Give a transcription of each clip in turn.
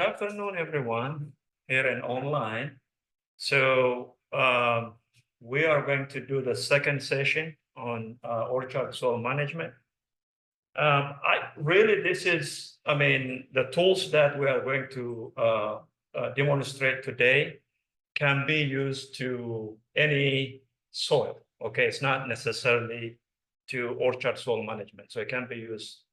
Good afternoon, everyone, here and online. So we are going to do the second session on orchard soil management. The tools that we are going to demonstrate today can be used to any soil. Okay, it's not necessarily to orchard soil management. So it can be used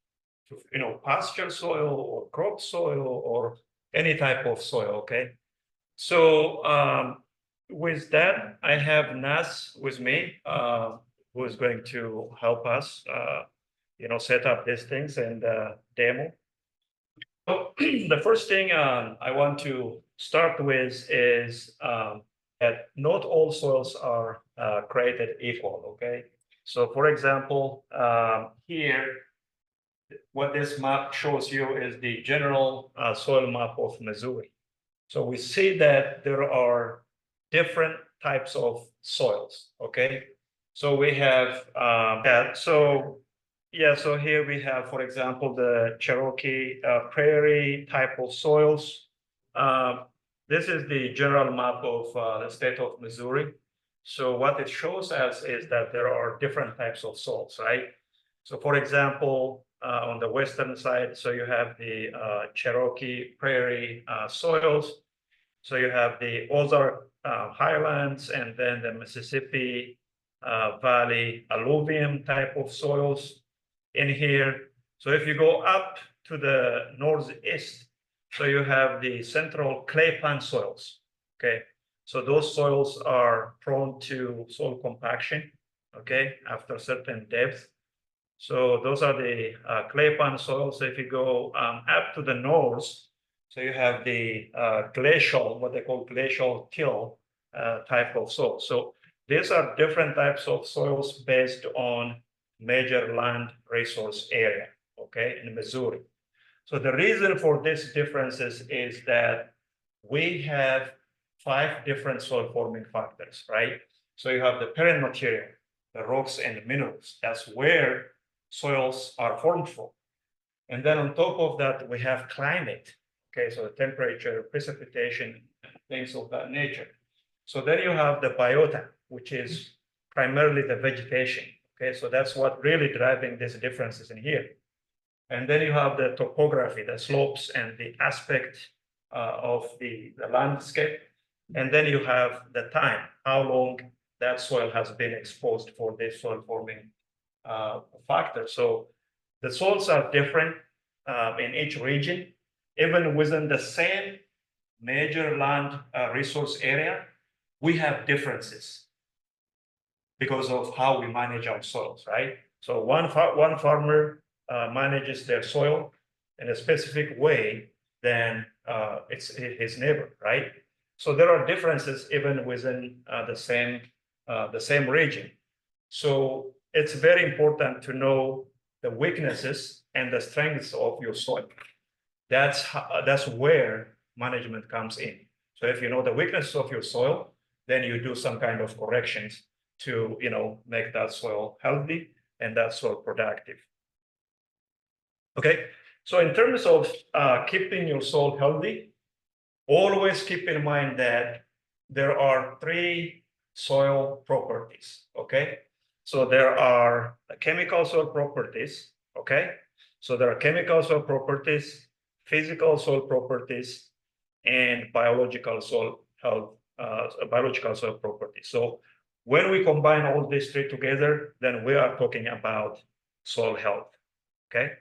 to, pasture soil or crop soil or any type of soil. Okay. So with that, I have Nas with me, who is going to help us, set up these things and demo. So the first thing I want to start with is that not all soils are created equal. Okay. So for example, here, what this map shows you is the general soil map of Missouri. So we see that there are different types of soils, okay? So we have that. So here we have, for example, the Cherokee prairie type of soils. This is the general map of the state of Missouri. So what it shows us is that there are different types of soils, right? So for example, on the western side, so you have the Cherokee prairie soils. So you have the Ozark highlands and then the Mississippi Valley alluvium type of soils in here. So if you go up to the northeast, so you have the central clay pan soils. Okay, so those soils are prone to soil compaction. Okay, after certain depth. So those are the clay pan soils. So if you go up to the north, so you have the glacial, what they call glacial till type of soil. So these are different types of soils based on major land resource area, okay, in Missouri. So the reason for these differences is that we have 5 different soil forming factors, right? So you have the parent material, the rocks and the minerals. That's where soils are formed from. And then on top of that, we have climate. Okay, so the temperature, precipitation, things of that nature. So then you have the biota, which is primarily the vegetation. Okay, so that's what really driving these differences in here. And then you have the topography, the slopes and the aspect of the landscape. And then you have the time, how long that soil has been exposed for this soil forming factor. So the soils are different in each region. Even within the same major land resource area, we have differences because of how we manage our soils, right? So one farmer manages their soil in a specific way than it's his neighbor, right? So there are differences even within the same region. So it's very important to know the weaknesses and the strengths of your soil. That's where management comes in. So if you know the weaknesses of your soil, then you do some kind of corrections to make that soil healthy and that soil productive. Okay, so in terms of keeping your soil healthy, always keep in mind that there are 3 soil properties. Okay, so there are chemical soil properties. Okay, so there are chemical soil properties, physical soil properties, and biological soil health, biological soil properties. So when we combine all these 3 together, then we are talking about soil health. Okay,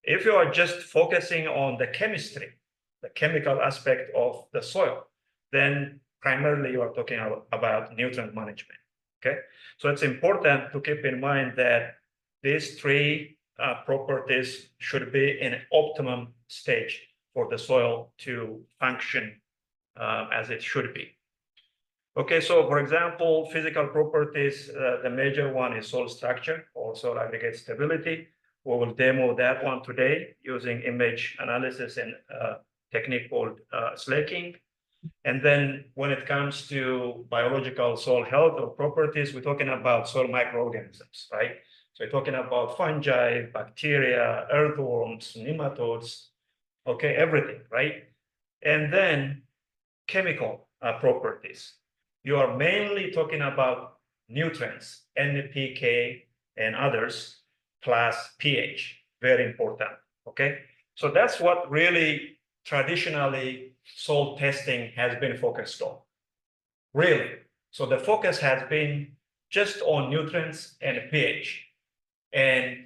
if you are just focusing on the chemistry, the chemical aspect of the soil, then primarily you are talking about nutrient management. Okay, so it's important to keep in mind that these 3 properties should be in optimum stage for the soil to function as it should be. Okay, so for example, physical properties, the major one is soil structure or soil aggregate stability. We will demo that one today using image analysis and technique called slaking. And then when it comes to biological soil health or properties, we're talking about soil microorganisms, right? So we're talking about fungi, bacteria, earthworms, nematodes, okay, everything, right? And then chemical properties. You are mainly talking about nutrients, NPK and others, plus pH, very important, okay? So that's what really traditionally soil testing has been focused on, really. So the focus has been just on nutrients and pH, and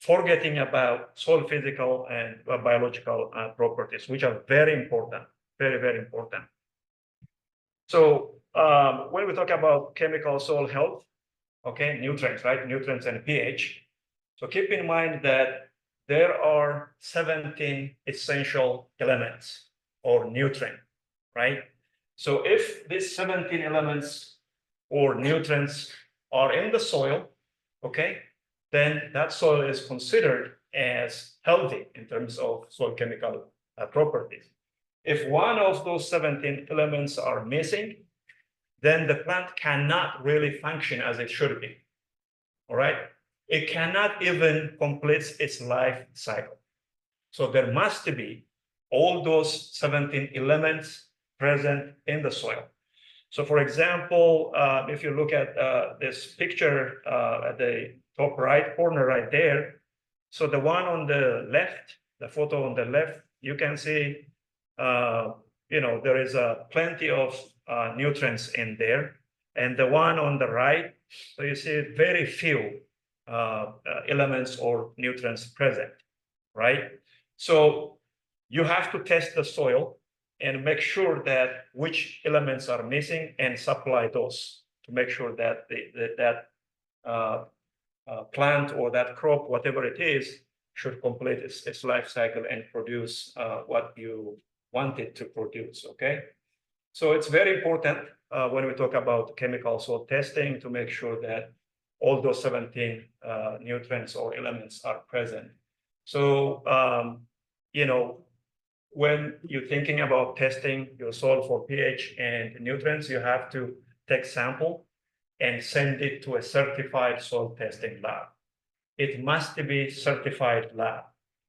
forgetting about soil physical and biological properties, which are very important, very, very important. So when we talk about chemical soil health, okay, nutrients, right? Nutrients and pH. So keep in mind that there are 17 essential elements or nutrient, right? So if these 17 elements or nutrients are in the soil, okay, then that soil is considered as healthy in terms of soil chemical properties. If one of those 17 elements are missing, then the plant cannot really function as it should be. All right. It cannot even complete its life cycle. So there must be all those 17 elements present in the soil. So for example, if you look at this picture at the top right corner right there, so the one on the left, the photo on the left, you can see, there is plenty of nutrients in there. And the one on the right, so you see very few elements or nutrients present, right? So you have to test the soil and make sure that which elements are missing and supply those to make sure that plant or that crop, whatever it is, should complete its life cycle and produce what you want it to produce, okay? So it's very important when we talk about chemical soil testing to make sure that all those 17 nutrients or elements are present. So, when you're thinking about testing your soil for pH and nutrients, you have to take sample and send it to a certified soil testing lab. It must be certified lab,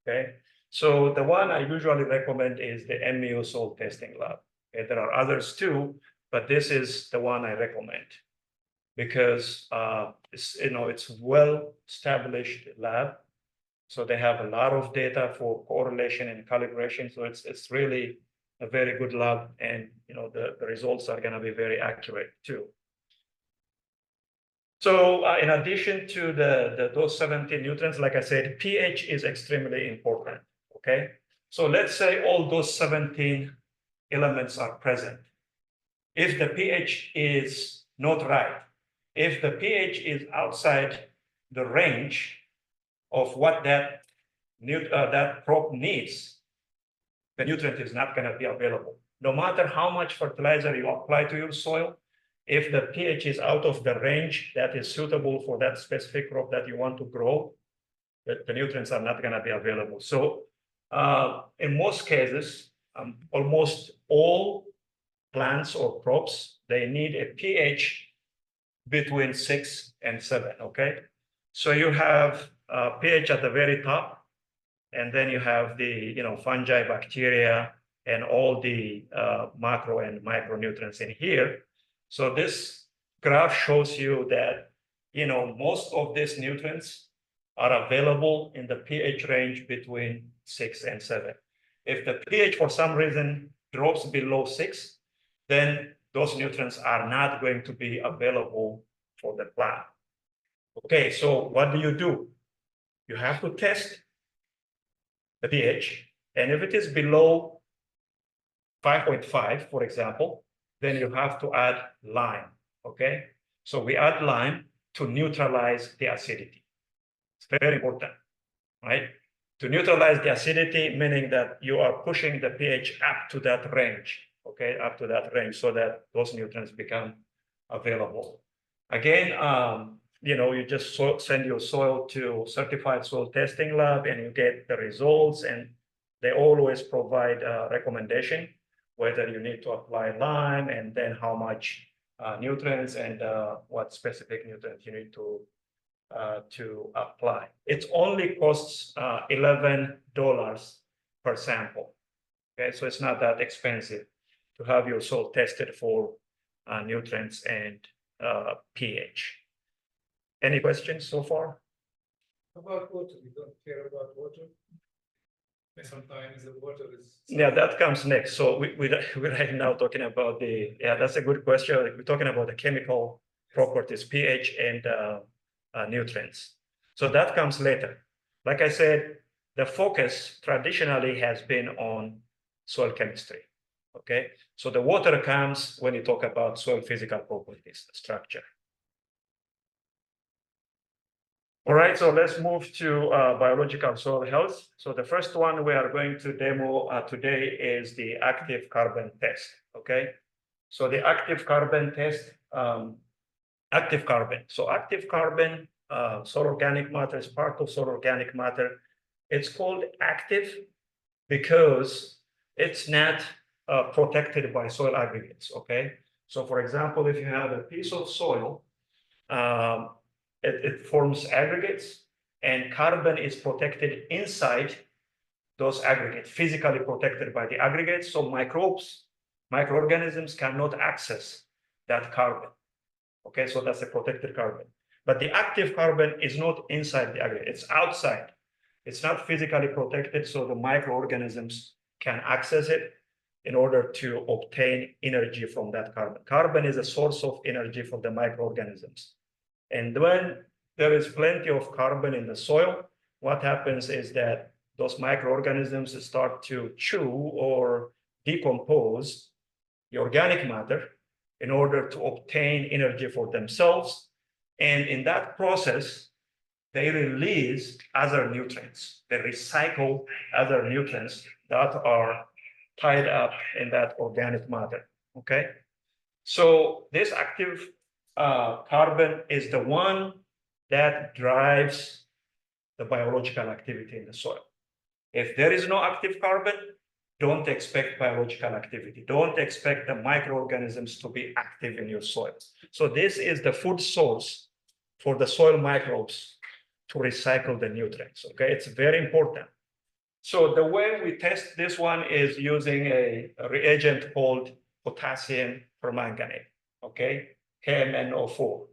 okay? So the one I usually recommend is the MEU soil testing lab. Okay? There are others too, but this is the one I recommend because it's well-established lab. So they have a lot of data for correlation and calibration. So it's really a very good lab, and the results are going to be very accurate too. So in addition to those 17 nutrients, like I said, pH is extremely important, okay? So let's say all those 17 elements are present. If the pH is not right, if the pH is outside the range of what that crop needs, the nutrient is not going to be available. No matter how much fertilizer you apply to your soil, if the pH is out of the range that is suitable for that specific crop that you want to grow, the nutrients are not going to be available. So in most cases, almost all plants or crops, they need a pH between 6 and 7, okay? So you have pH at the very top, and then you have the fungi, bacteria, and all the macro and micronutrients in here. So this graph shows you that most of these nutrients are available in the pH range between 6 and 7. If the pH for some reason drops below 6, then those nutrients are not going to be available for the plant. Okay, so what do? You have to test the pH, and if it is below 5.5, for example, then you have to add lime, okay? So we add lime to neutralize the acidity. It's very important, right? To neutralize the acidity, meaning that you are pushing the pH up to that range, okay? Up to that range so that those nutrients become available. Again, you just send your soil to certified soil testing lab and you get the results, and they always provide a recommendation whether you need to apply lime and then how much nutrients and what specific nutrients you need to apply. It only costs $11 per sample. Okay, so it's not that expensive to have your soil tested for nutrients and pH. Any questions so far? About water, we don't care about water. Sometimes the water is. Yeah, that comes next. So we're right now talking about that's a good question. We're talking about the chemical properties, pH and nutrients. So that comes later. Like I said, the focus traditionally has been on soil chemistry. Okay, so the water comes when you talk about soil physical properties, structure. All right, so let's move to biological soil health. So the first one we are going to demo today is the active carbon test, okay? So the active carbon test, active carbon. So active carbon, soil organic matter is part of soil organic matter. It's called active because it's not protected by soil aggregates, okay? So for example, if you have a piece of soil, it forms aggregates, and carbon is protected inside those aggregates, physically protected by the aggregates. So microorganisms cannot access that carbon. Okay, so that's a protected carbon. But the active carbon is not inside the aggregate, it's outside. It's not physically protected, so the microorganisms can access it in order to obtain energy from that carbon. Carbon is a source of energy for the microorganisms. And when there is plenty of carbon in the soil, what happens is that those microorganisms start to chew or decompose the organic matter in order to obtain energy for themselves. And in that process, they release other nutrients. They recycle other nutrients that are tied up in that organic matter, okay? So this active carbon is the one that drives the biological activity in the soil. If there is no active carbon, don't expect biological activity. Don't expect the microorganisms to be active in your soil. So this is the food source for the soil microbes to recycle the nutrients, okay? It's very important. So the way we test this one is using a reagent called potassium permanganate, okay? KMnO4.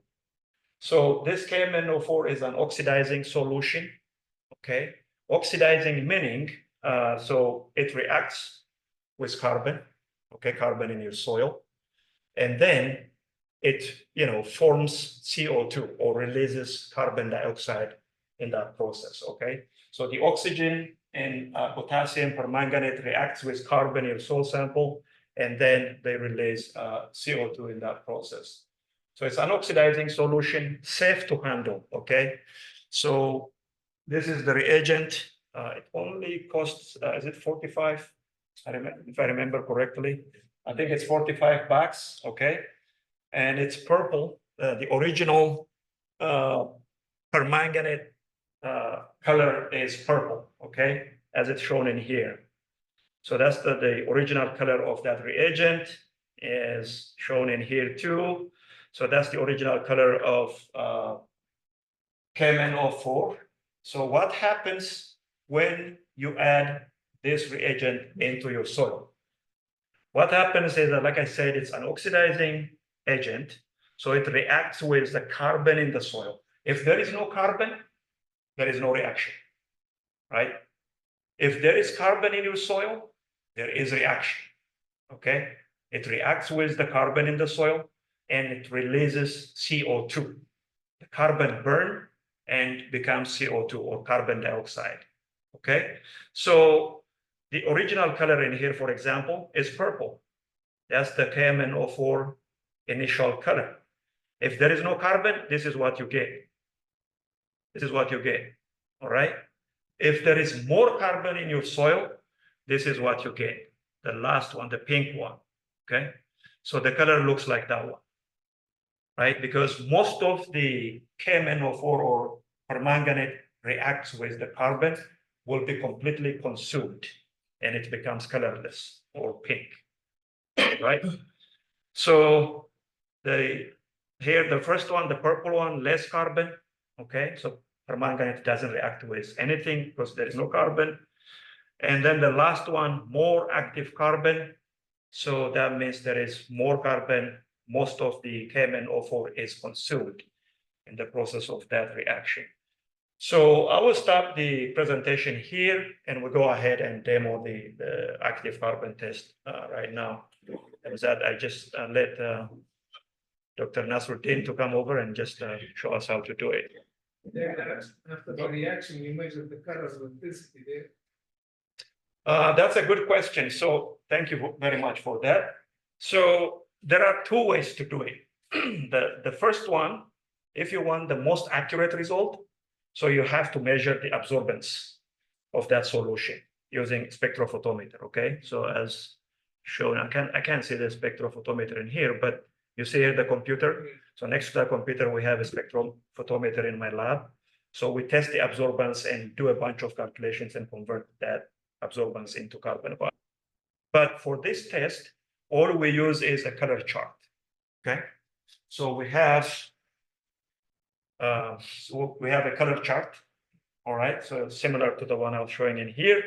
So this KMnO4 is an oxidizing solution, okay? Oxidizing meaning, so it reacts with carbon, okay, carbon in your soil, and then it, forms CO2 or releases carbon dioxide in that process, okay? So the oxygen and potassium permanganate reacts with carbon in your soil sample, and then they release CO2 in that process. So it's an oxidizing solution, safe to handle, okay? So this is the reagent. It only costs, is it 45? If I remember correctly, I think it's 45 bucks, okay? And it's purple. The original permanganate color is purple, okay? As it's shown in here. So that's the original color of that reagent is shown in here too. So that's the original color of KMnO4. So what happens when you add this reagent into your soil? What happens is that, like I said, it's an oxidizing agent. So it reacts with the carbon in the soil. If there is no carbon, there is no reaction, right? If there is carbon in your soil, there is reaction, okay? It reacts with the carbon in the soil and it releases CO2. The carbon burn and becomes CO2 or carbon dioxide, okay? So the original color in here, for example, is purple. That's the KMnO4 initial color. If there is no carbon, this is what you get. This is what you get, all right? If there is more carbon in your soil, this is what you get. The last one, the pink one, okay? So the color looks like that one, right? Because most of the KMnO4 or permanganate reacts with the carbon will be completely consumed and it becomes colorless or pink, right? So here, the first one, the purple one, less carbon, okay? So permanganate doesn't react with anything because there is no carbon. And then the last one, more active carbon. So that means there is more carbon. Most of the KMnO4 is consumed in the process of that reaction. So I will stop the presentation here and we'll go ahead and demo the active carbon test right now. And with that, I just let Dr. Nasruddin to come over and just show us how to do it. After the reaction, you measure the colors of electricity there. That's a good question. So thank you very much for that. So there are two ways to do it. The first one, if you want the most accurate result, so you have to measure the absorbance of that solution using spectrophotometer. Okay, so as shown, I can't see the spectrophotometer in here, but you see here the computer. So next to the computer, we have a spectrophotometer in my lab. So we test the absorbance and do a bunch of calculations and convert that absorbance into carbon. But for this test, all we use is a color chart. Okay, so we have a color chart. All right, so similar to the one I was showing in here.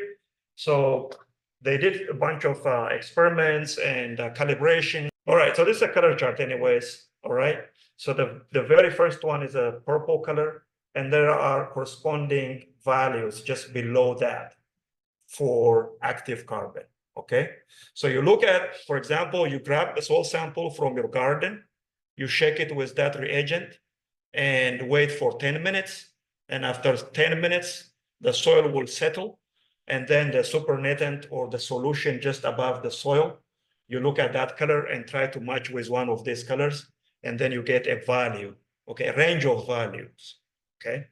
So they did a bunch of experiments and calibration. All right, so this is a color chart anyways. All right, so the very first one is a purple color, and there are corresponding values just below that for active carbon. Okay, so you look at, for example, you grab a soil sample from your garden, you shake it with that reagent and wait for 10 minutes. And after 10 minutes, the soil will settle. And then the supernatant or the solution just above the soil, you look at that color and try to match with one of these colors. And then you get a value, okay, a range of values, okay?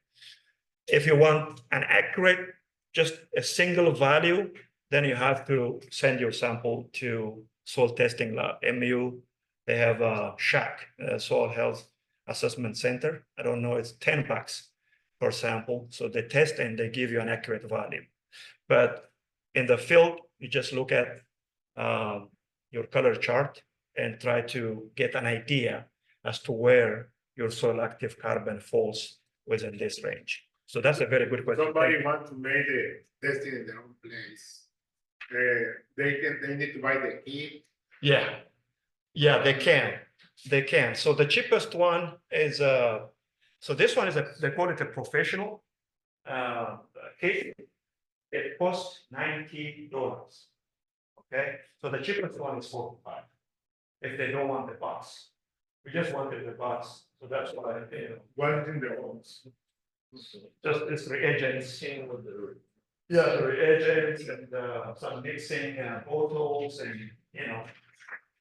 If you want an accurate, just a single value, then you have to send your sample to soil testing lab, MU. They have a SHAC, Soil Health Assessment Center. I don't know, it's $10 per sample. So they test and they give you an accurate value. But in the field, you just look at your color chart and try to get an idea as to where your soil active carbon falls within this range. So that's a very good question. Somebody want to make the testing in their own place. They need to buy the kit. Yeah, they can. So the cheapest one is so this one is they call it a professional kit. It costs $90. Okay, so the cheapest one is $45 if they don't want the box. We just wanted the box, so that's why One in the box. just this reagents. The reagents and some mixing bottles and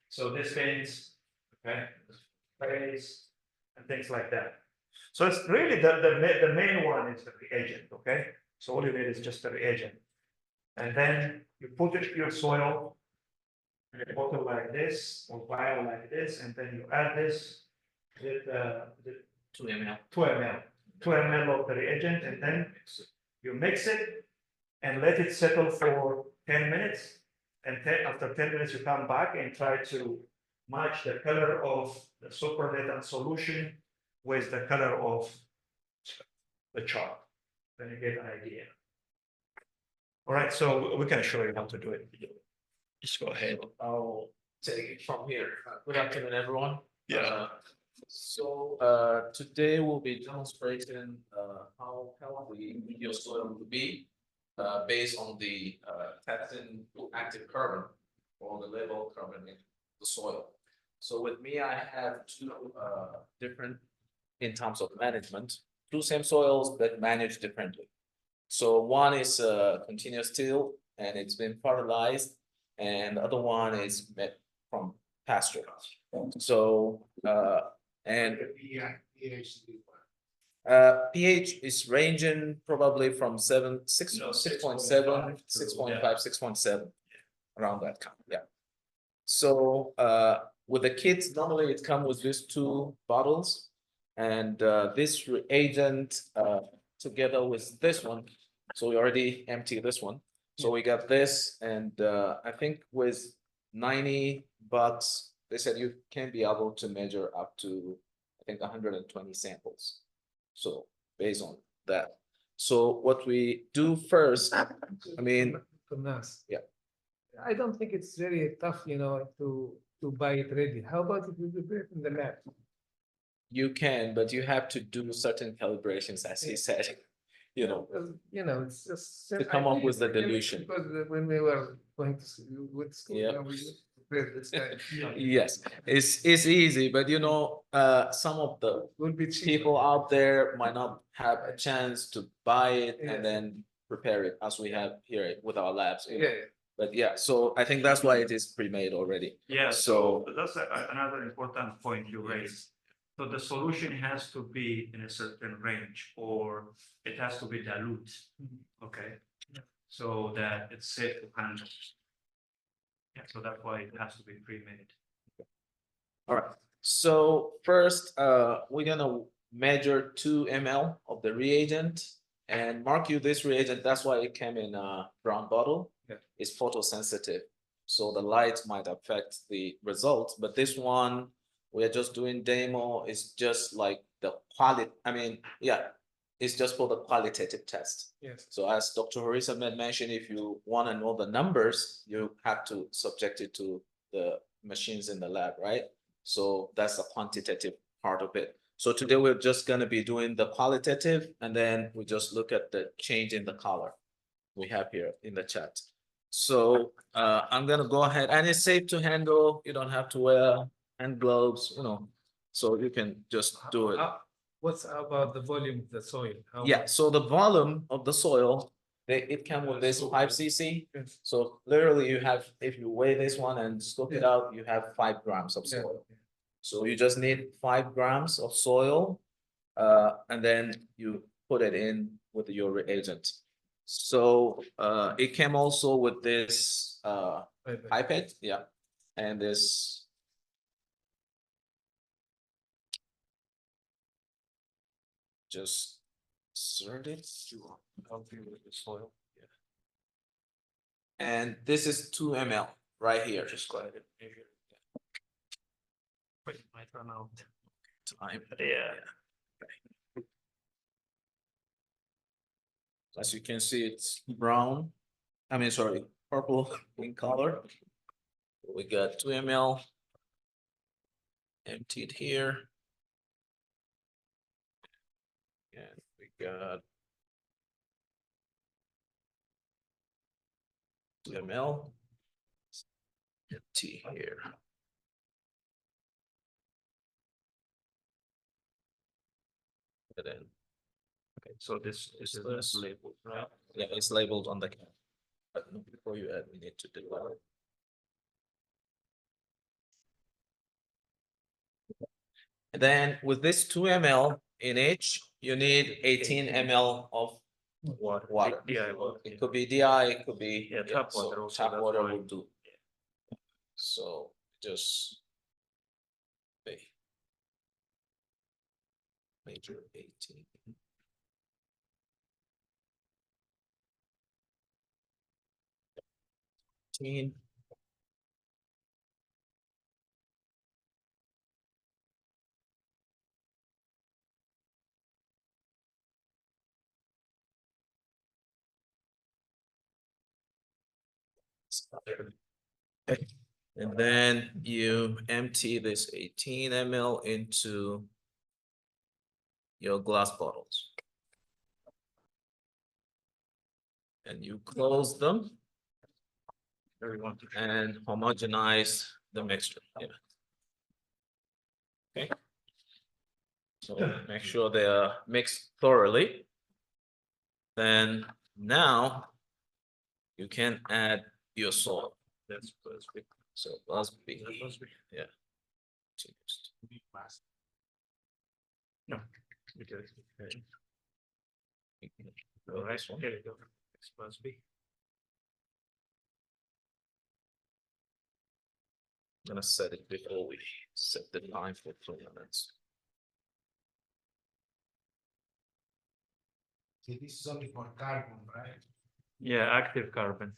so this things, okay, sprays and things like that. So it's really the main one is the reagent, okay? So all you need is just the reagent. And then you put it in your soil in a bottle like this or vial like this, and then you add this with 2 ml. 2 ml of the reagent, and then you mix it and let it settle for 10 minutes. And after 10 minutes, you come back and try to match the color of the supernatant solution with the color of the chart. Then you get an idea. All right, so we can show you how to do it. Just go ahead. I'll take it from here. Good afternoon, everyone. Yeah. Today we'll be demonstrating how healthy your soil will be based on the testing active carbon or the level of carbon in the soil. So with me, I have two different in terms of management, two same soils but managed differently. So one is continuous till and it's been fertilized, and the other one is made from pasture. So pH is ranging probably from 6.7, 6.5, 6.7, around that kind. Yeah. So with the kits, normally it comes with these two bottles, and this reagent together with this one. So we already emptied this one. So we got this, and I think with $90, they said you can be able to measure up to, I think, 120 samples. So based on that. So what we do first, I mean, Tunas. Yeah. I don't think it's very tough, to buy it ready. How about if you prepare it in the lab? You can, but you have to do certain calibrations, as he said, you know. Well, it's just. To come I up think with the it's really dilution. Because when we were going to with school, Yeah. we used to prepare this kind. Yes, it's easy, but some of the Will be cheaper. people out there might not have a chance to buy it Yeah. and then prepare it as we have here with our labs. Yeah, But yeah, so I think that's why it is pre-made already. Yeah, So- so that's another important point you raised. So the solution has to be in a certain range, or it has to be dilute, okay? Yeah. So that it's safe to handle. Yeah, so that's why it has to be pre-made. All right, so first, we're gonna measure 2 ml of the reagent. And mark you this reagent, that's why it came in a brown bottle. Yeah. It's photosensitive, so the light might affect the results, but this one, we're just doing demo, it's just like the quality, it's just for the qualitative test. yes. So as Dr. Hurisso had mentioned, if you want to know the numbers, you have to subject it to the machines in the lab, right? So that's the quantitative part of it. So today we're just gonna be doing the qualitative, and then we just look at the change in the color we have here in the chat. So I'm gonna go ahead, and it's safe to handle. You don't have to wear hand gloves, so you can just do it. What's about the volume of the soil? How Yeah, much? so the volume of the soil, it came with this 5 cc. Yes. So literally you have, if you weigh this one and scoop it Yeah. out, you have 5 grams of Yeah. soil. So you just need 5 grams of soil, and then you put it in with your reagent. So it came also with this Right. pipette, yeah, and this. Just insert it. Help you with the soil. Yeah. And this is 2 ml right here. Just go ahead and measure. Wait, might run out. Time. Yeah. As you can see, it's brown. Sorry, purple in color. We got 2 ml emptied here. And we got 2 ml empty here. And then, Okay, so this is This- labeled, right? yeah, it's labeled on the can. But before you add, we need to divide it. And then with this 2 ml in each, you need 18 ml of water. Yeah, It could be DI, it could be. Yeah, tap so water also, Tap that's water fine. will do. So just. Major 18. And then you empty this 18 ml into your glass bottles. And you close them Everyone. and homogenize the mixture. Yeah. Okay. So make sure they are mixed thoroughly. Then now you can add your soil. That's big. So must be, That must be. yeah. No. Okay. All right, so Here you go. This must be. I'm gonna set it before we set the time for 2 minutes. See, this is only for carbon, right? Yeah, active carbon.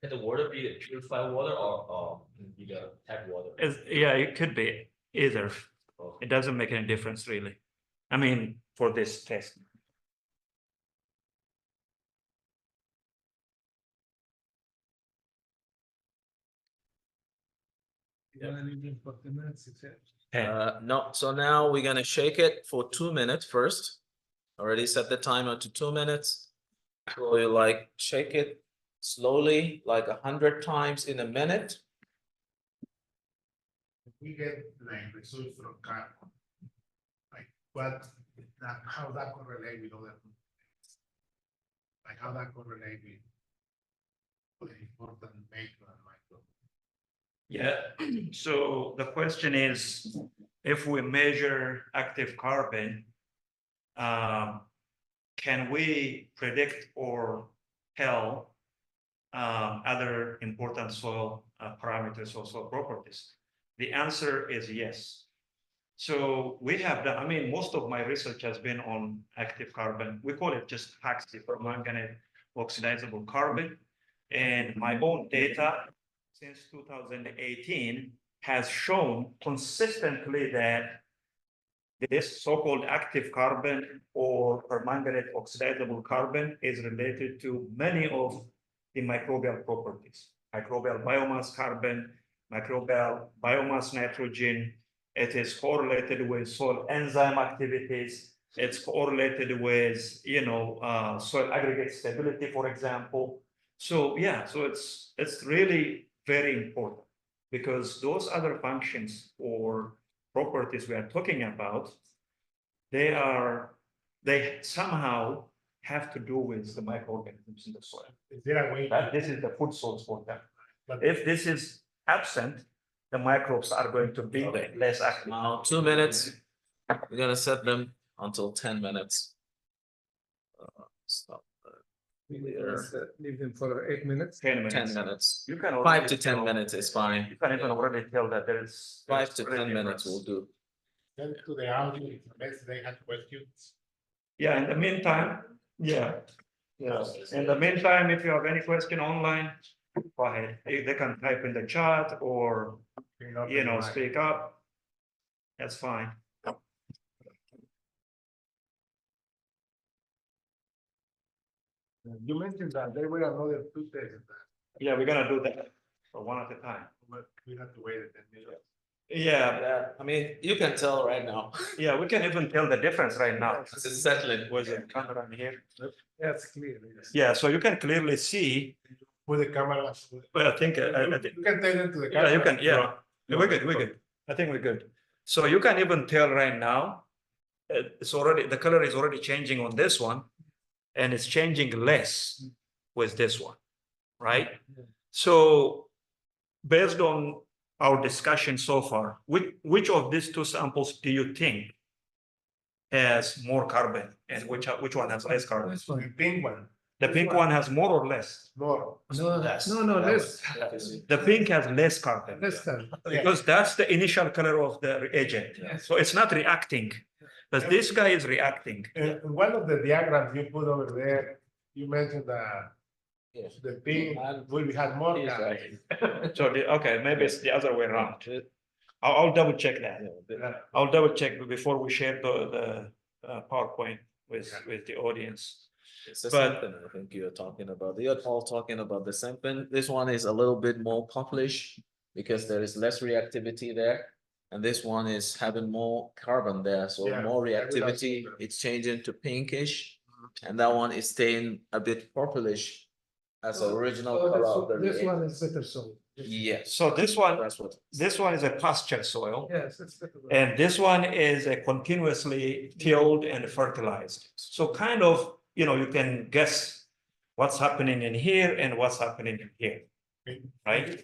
Can the water be purified water or you got tap water? Yeah, it could be either. Oh. It doesn't make any difference really. I mean, for this test. You wanna leave them for 10 minutes, it's it. No, so now we're gonna shake it for 2 minutes first. Already set the timer to 2 minutes. So you like shake it slowly, like 100 times in a minute. If we get like results from carbon, like what, how that correlate with other things? Like how that correlate with the important macro and micro? Yeah, so the question is, if we measure active carbon, can we predict or tell other important soil parameters or soil properties? The answer is yes. So we have done, I mean, most of my research has been on active carbon. We call it just PAXI, permanganate oxidizable carbon. And my own data since 2018 has shown consistently that this so-called active carbon or permanganate oxidizable carbon is related to many of the microbial properties, microbial biomass carbon, microbial biomass nitrogen. It is correlated with soil enzyme activities. It's correlated with, soil aggregate stability, for example. So yeah, so it's really very important because those other functions or properties we are talking about, they somehow have to do with the microorganisms in the soil. Is there a way? That this is the food source for them. But If this is absent, the microbes are going to be Okay. less active. Now, 2 minutes. We're gonna set them until 10 minutes. Stop. Leave them for 8 minutes. 10 minutes. 10 minutes. You can 5 to already 10 tell- minutes is fine. You can even already tell that there is 5 to there's 10 already minutes difference. will do. then to the audience, unless they have questions. Yeah, in the meantime, yeah. In the meantime, if you have any question online, go ahead. They can type in the chat or, speak up. That's fine. You mentioned that there were another two tests that, Yeah, we're gonna do that for one at a time. but we have to wait 10 minutes. Yeah, Yeah, I mean, you can tell right now. yeah, we can even tell the difference right now. It's settling. Was it camera here? Yeah, it's clear. yes. Yeah, so you can clearly see, Put the camera. well, I think, I think, You can take them to the yeah, camera. you can, yeah. We're good. I think we're good. So you can even tell right now, it's already, the color is already changing on this one. And it's changing less with this one, right? So based on our discussion so far, which of these two samples do you think has more carbon and which one has less carbon? This The one. pink one, The pink one has more or less? more. No, Less. no, less. The pink has less carbon Less than. because that's the initial color of the reagent. Yes. So it's not reacting, but this guy is reacting. In one of the diagrams you put over there, you mentioned that Yes. the pink will have more. He's carbon. right. So, okay, maybe it's the other way around. I'll double check that. I'll double check before we share the PowerPoint with the audience. It's the But- Sempin, I think you're talking about. You're all talking about the Sempin. This one is a little bit more purplish because there is less reactivity there. And this one is having more carbon there, so Yeah, more I realized reactivity. that. It's changing to pinkish. And that one is staying a bit purplish as the original So color of the this one reagent. is better soil. Yes, So this one that's what. is a pasture soil. Yes, it's better. And this one is a continuously tilled and fertilized. So kind of, you can guess what's happening in here and what's happening in here, right?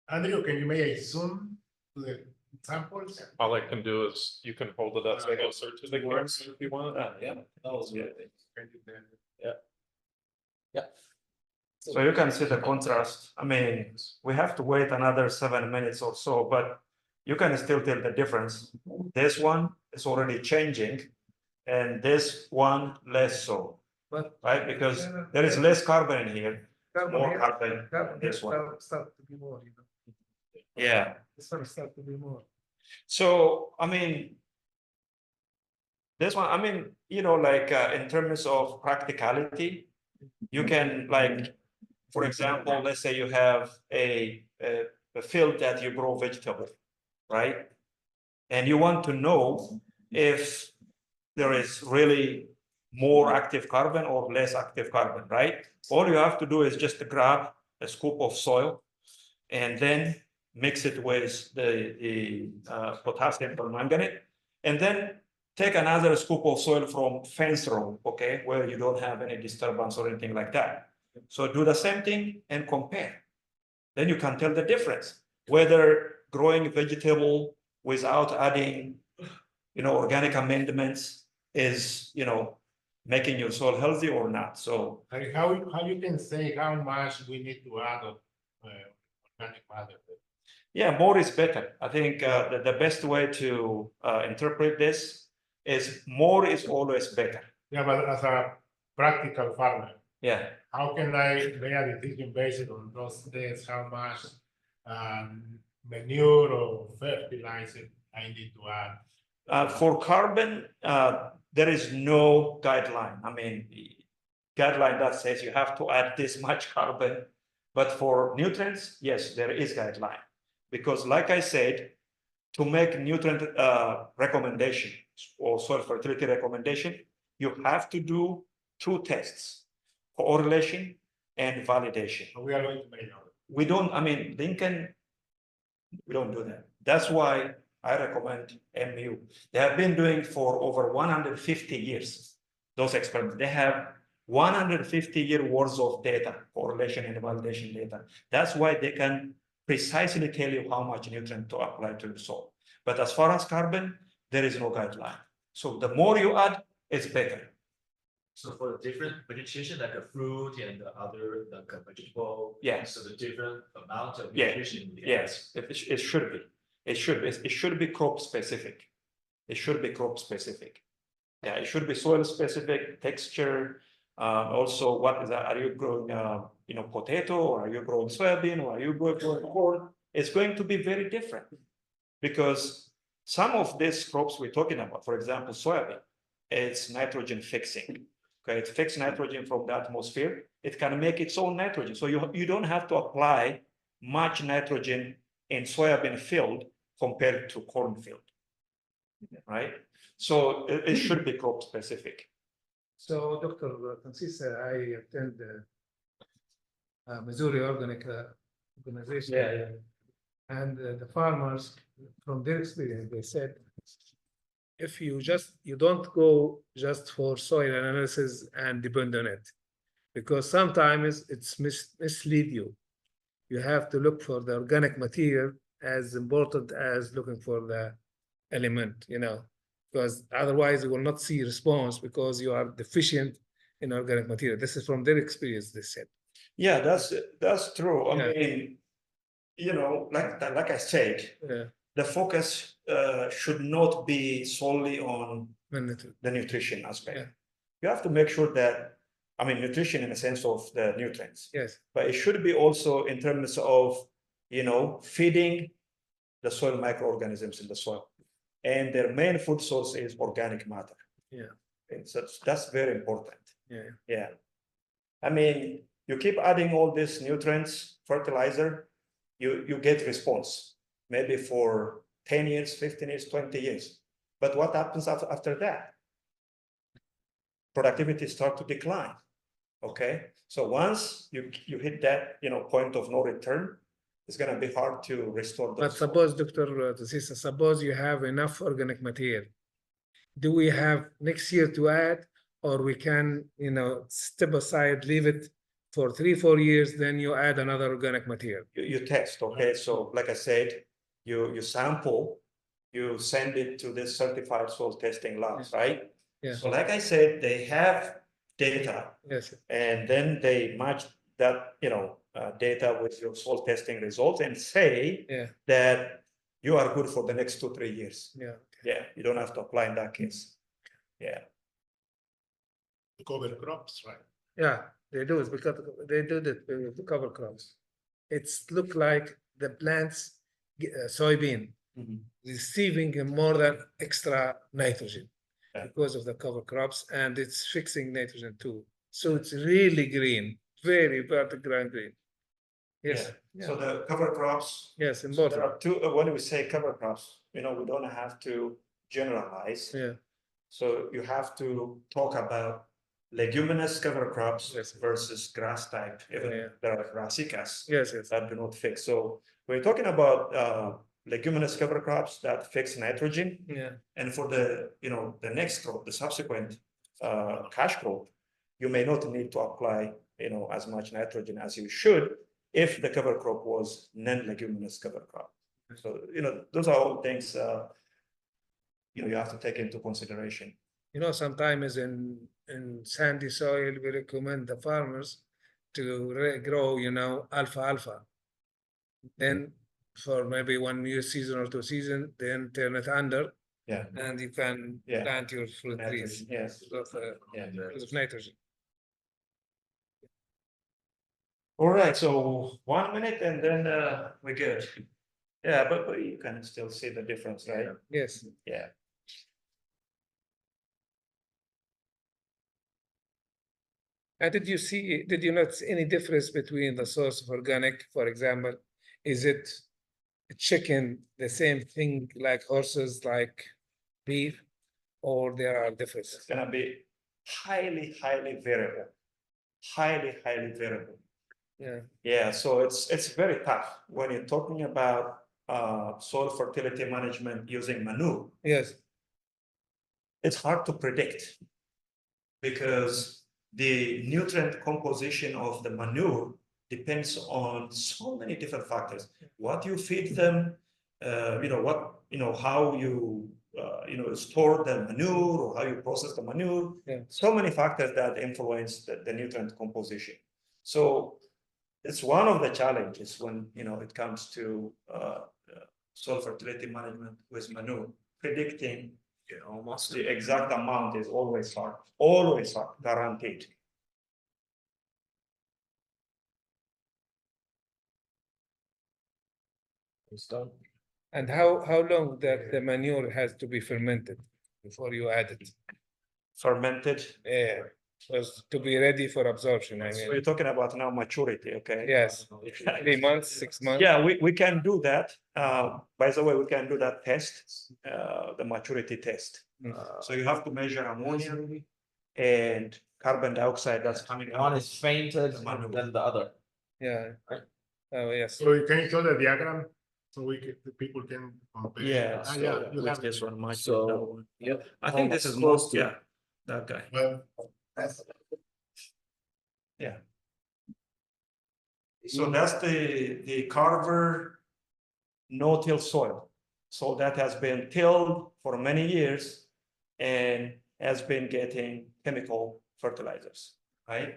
Andrew, can you make a zoom to the samples? All I can do is you can hold it up closer to the camera if you want. Yeah, that was good. Can you then- So you can see the contrast. I mean, we have to wait another 7 minutes or so, but you can still tell the difference. This one is already changing and this one less so, But. right? Because there is less carbon in here, Carbon more here, carbon in carbon here this one. start to be more, Yeah. This one start to be more. So, I mean, this one, I mean, like in terms of practicality, you can like, for example, let's say you have a field that you grow vegetable, right? And you want to know if there is really more active carbon or less active carbon, right? All you have to do is just grab a scoop of soil and then mix it with the potassium permanganate, and then take another scoop of soil from fence row, okay, where you don't have any disturbance or anything like that. So do the same thing and compare. Then you can tell the difference, whether growing vegetable without adding, organic amendments is, making your soil healthy or not. So Like how you can say how much we need to add of organic matter? yeah, more is better. I think the best way to interpret this is more is always better. Yeah, but as a practical farmer, Yeah. how can I make a decision based on those things? How much manure or fertilizer I need to add? For carbon, there is no guideline. I mean, guideline that says you have to add this much carbon. But for nutrients, yes, there is guideline. Because like I said, to make nutrient recommendation or soil fertility recommendation, you have to do 2 tests, correlation and validation. We are going to make it. We don't, I mean, Lincoln, we don't do that. That's why I recommend MU. They have been doing for over 150 years, those experiments. They have 150-year worth of data, correlation and validation data. That's why they can precisely tell you how much nutrient to apply to the soil. But as far as carbon, there is no guideline. So the more you add, it's better. So for the different vegetation, like a fruit and the other, like a vegetable. Yes. So the different amount of Yeah. nutrition. Yes, it should be. It should be crop specific. It should be crop specific. Yeah, it should be soil specific, texture. Also, what is that? Are you growing, potato, or are you growing soybean, or are you growing corn? It's going to be very different because some of these crops we're talking about, for example, soybean, it's nitrogen fixing. Okay, it fixes nitrogen from the atmosphere. It can make its own nitrogen. So you don't have to apply much nitrogen in soybean field compared to corn field, right? So it should be crop specific. So, Dr. Tunsisa, I attend the Missouri Organic Organization. And the farmers, from their experience, they said, if you don't go just for soil analysis and depend on it, because sometimes it's mislead you. You have to look for the organic material as important as looking for the element, because otherwise you will not see response because you are deficient in organic material. This is from their experience, they said. Yeah, that's true. I Yeah. mean, like I said, Yeah. the focus should not be solely on Mandatory. the nutrition aspect. Yeah. You have to make sure that, I mean, nutrition in the sense of the nutrients, Yes. but it should be also in terms of, feeding the soil microorganisms in the soil. And their main food source is organic matter. Yeah. And so that's very important. Yeah. Yeah. I mean, you keep adding all these nutrients, fertilizer, you get response, maybe for 10 years, 15 years, 20 years. But what happens after that? Productivity starts to decline. Okay. So once you hit that, point of no return, it's going to be hard to restore But those. suppose, Dr. Tunsisa, suppose you have enough organic material. Do we have next year to add, or we can, step aside, leave it for 3-4 years, then you add another organic material? You test, okay? So like I said, you sample, you send it to this certified soil testing labs, right? Yeah. So like I said, they have data, Yes. and then they match that, data with your soil testing results and say Yeah. that you are good for the next 2-3 years. Yeah. Yeah, you don't have to apply in that case. Yeah. To cover crops, right? Yeah, they do it because they do that to cover crops. It's look like the plants, soybean, receiving more than extra nitrogen Yeah. because of the cover crops, and it's fixing nitrogen too. So it's really green, very vertical green. Yes, So yeah, the cover crops, yes, so there important, are two, when we say cover crops, we don't have to generalize. yeah, So you have to talk about leguminous cover crops Yes. versus grass type, even Yeah. there are brassicas yes, yes, that do not fix. So we're talking about leguminous cover crops that fix nitrogen. yeah, And for the, the next crop, the subsequent cash crop, you may not need to apply, as much nitrogen as you should if the cover crop was non-leguminous cover crop. So, those are all things, you have to take into consideration. Sometimes in sandy soil, we recommend the farmers to grow, alfalfa. Then for maybe 1 year season or 2 season, then turn it under Yeah. and you can Yeah. plant your fruit trees Nitrogen, yes. because Yeah. of nitrogen. All right, so 1 minute and then we're good. Yeah, but you can still see the difference, right? Yes. Yeah. And did you notice any difference between the source of organic, for example? Is it chicken, the same thing like horses, like beef, or there are differences? It's gonna be highly, highly variable. Highly, highly variable. Yeah, Yeah, so it's very tough when you're talking about soil fertility management using manure. yes, It's hard to predict because the nutrient composition of the manure depends on so many different factors. What you feed them, how you store the manure or how you process the manure. Yeah. So many factors that influence the nutrient composition. So it's one of the challenges when it comes to soil fertility management with manure. Predicting almost the exact amount is always hard, guaranteed. and how long that the manure has to be fermented before you add it? Fermented. Yeah, was to be ready for absorption. I So mean, we're talking about now maturity, okay? yes, 3 months, 6 months. Yeah, we can do that. By the way, we can do that test, the maturity test. So you have to measure ammonia and carbon dioxide that's coming out. One is fainted The manure. than the other. Yeah. Right. Oh, yes. So you can show the diagram so the people can compare. Yeah, Ah, so yeah, you with have this it. one, much So, that one. yep. I think this is Almost most, close to- yeah, that guy. Well, that's Yeah. So that's the Carver no-till soil. So that has been tilled for many years and has been getting chemical fertilizers, right?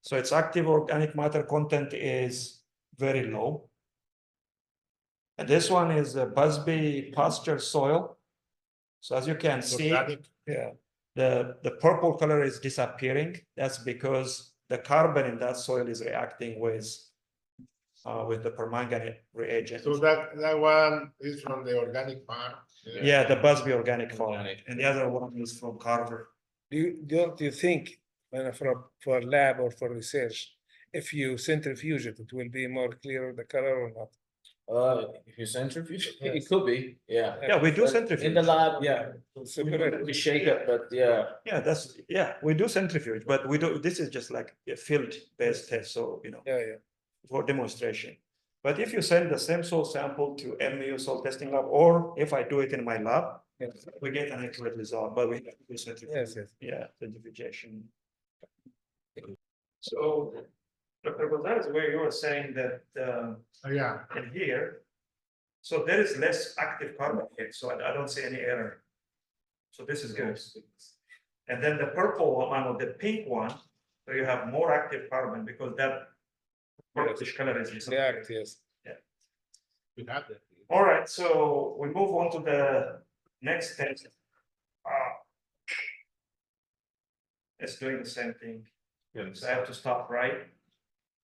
So its active organic matter content is very low. And this one is a Busby pasture soil. So as you can see, organic. Yeah. the purple color is disappearing. That's because the carbon in that soil is reacting with the permanganate reagent. So that one is from the organic farm. Yeah, the Busby organic farm, Organic. and the other one is from Carver. Don't you think for lab or for research, if you centrifuge it, it will be more clear the color or not? If you centrifuge, Yes. it could be, yeah. Yeah, we do But centrifuge. in the lab, yeah. Separate. We shake it, but yeah. Yeah, we do centrifuge, but we do. This is just like a field-based test, so Yeah, yeah. for demonstration. But if you send the same soil sample to MU soil testing lab, or if I do it in my lab, Yes. we get an accurate result. But we have to do centrifuge. Yes, yes. Yeah, centrifugation. So, Dr. Gonzalez, where you were saying that Yeah, in here, so there is less active carbon here, so I don't see any error. So this is good. And then the purple one or the pink one, so you have more active carbon because that purplish color is disappearing. React, yes. we have that. All right, so we move on to the next test. It's doing the same thing. Yeah, So I have to stop, right?